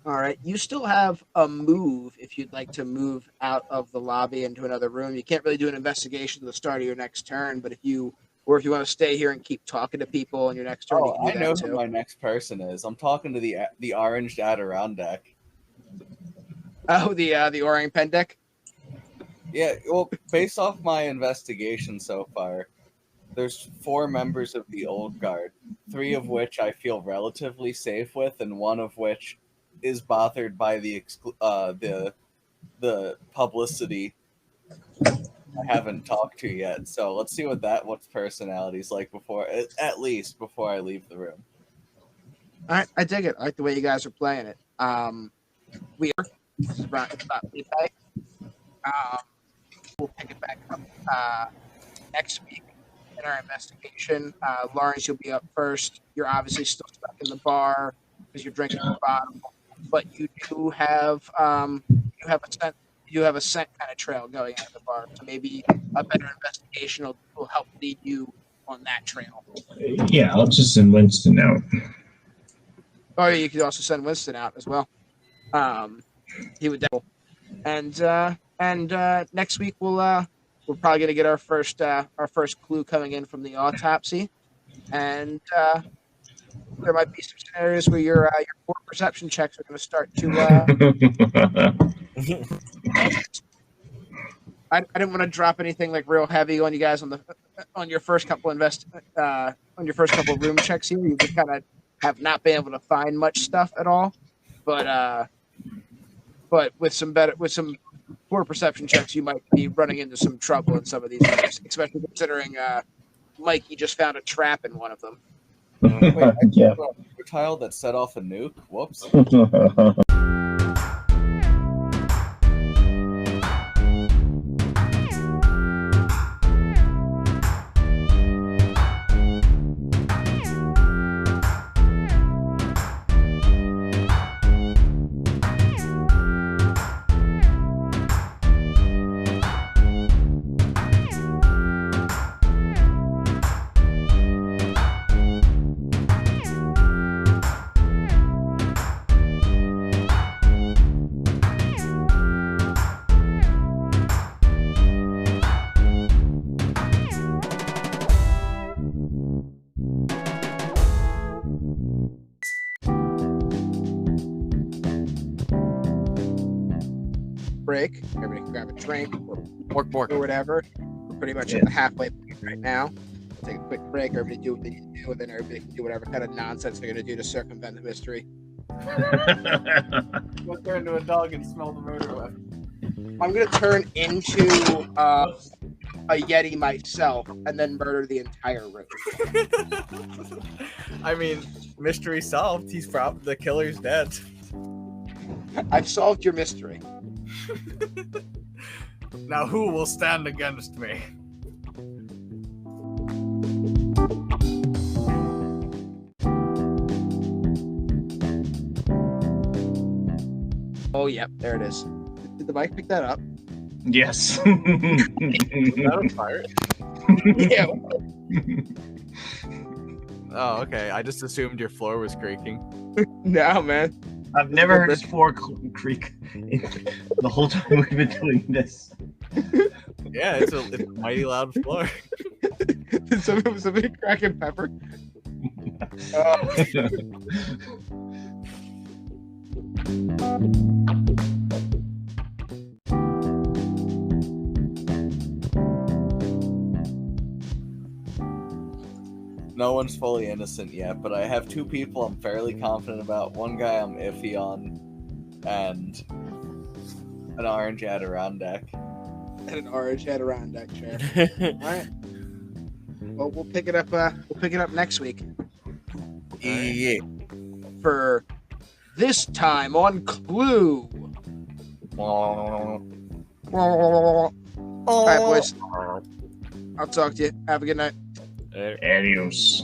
All right. You still have a move if you'd like to move out of the lobby into another room. You can't really do an investigation at the start of your next turn, but if you want to stay here and keep talking to people on your next turn, you can do I know that who too. my next person is. I'm talking to the orange Adirondack. Oh, the Orang Pendek? Yeah, well, based off my investigation so far, there's 4 members of the old guard, 3 of which I feel relatively safe with, and 1 of which is bothered by the publicity I haven't talked to yet. So let's see what's personality's like at least before I leave the room. All right, I dig it. I like the way you guys are playing it. This is about midnight. We'll pick it back up next week in our investigation. Lawrence, you'll be up first. You're obviously still stuck in the bar because you're drinking the bottle, but you do have a scent kind of trail going out of the bar. So maybe a better investigation will help lead you on that trail. Yeah, I'll just send Winston out. Oh, yeah, you could also send Winston out as well. He would definitely. And next week we'll we're probably gonna get our first clue coming in from the autopsy, and there might be some scenarios where your poor perception checks are gonna start to. I didn't want to drop anything like real heavy on you guys on your first couple room checks here. You just kind of have not been able to find much stuff at all, but with some poor perception checks, you might be running into some trouble in some of these areas, especially considering Mikey just found a trap in one of them. Wait, I Yeah. saw a tile that set off a nuke. Whoops. Break. Everybody can grab a drink or Work. whatever. We're pretty much at the halfway point right now. We'll take a quick break. Everybody do what they need to do, and then everybody can do whatever kind of nonsense they're going to do to circumvent the mystery. Go turn into a dog and smell the murder weapon. I'm going to turn into a Yeti myself and then murder the entire room. I mean, mystery solved. The killer's dead. I've solved your mystery. Now who will stand against me? Oh, yep, there it is. Did the mic pick that up? Yes. Is that a pirate? Yeah. Oh, okay. I just assumed your floor was creaking. No, man. I've never heard his floor creak the whole time we've been doing this. Yeah, it's a mighty loud floor. Did somebody cracking pepper? No one's fully innocent yet, but I have two people I'm fairly confident about. One guy I'm iffy on, and an orange Adirondack. And an orange Adirondack chair. All right. Well, we'll pick it up. We'll pick it up next week. Yeah. For this time on Clue. All right, boys. I'll talk to you. Have a good night. Adios.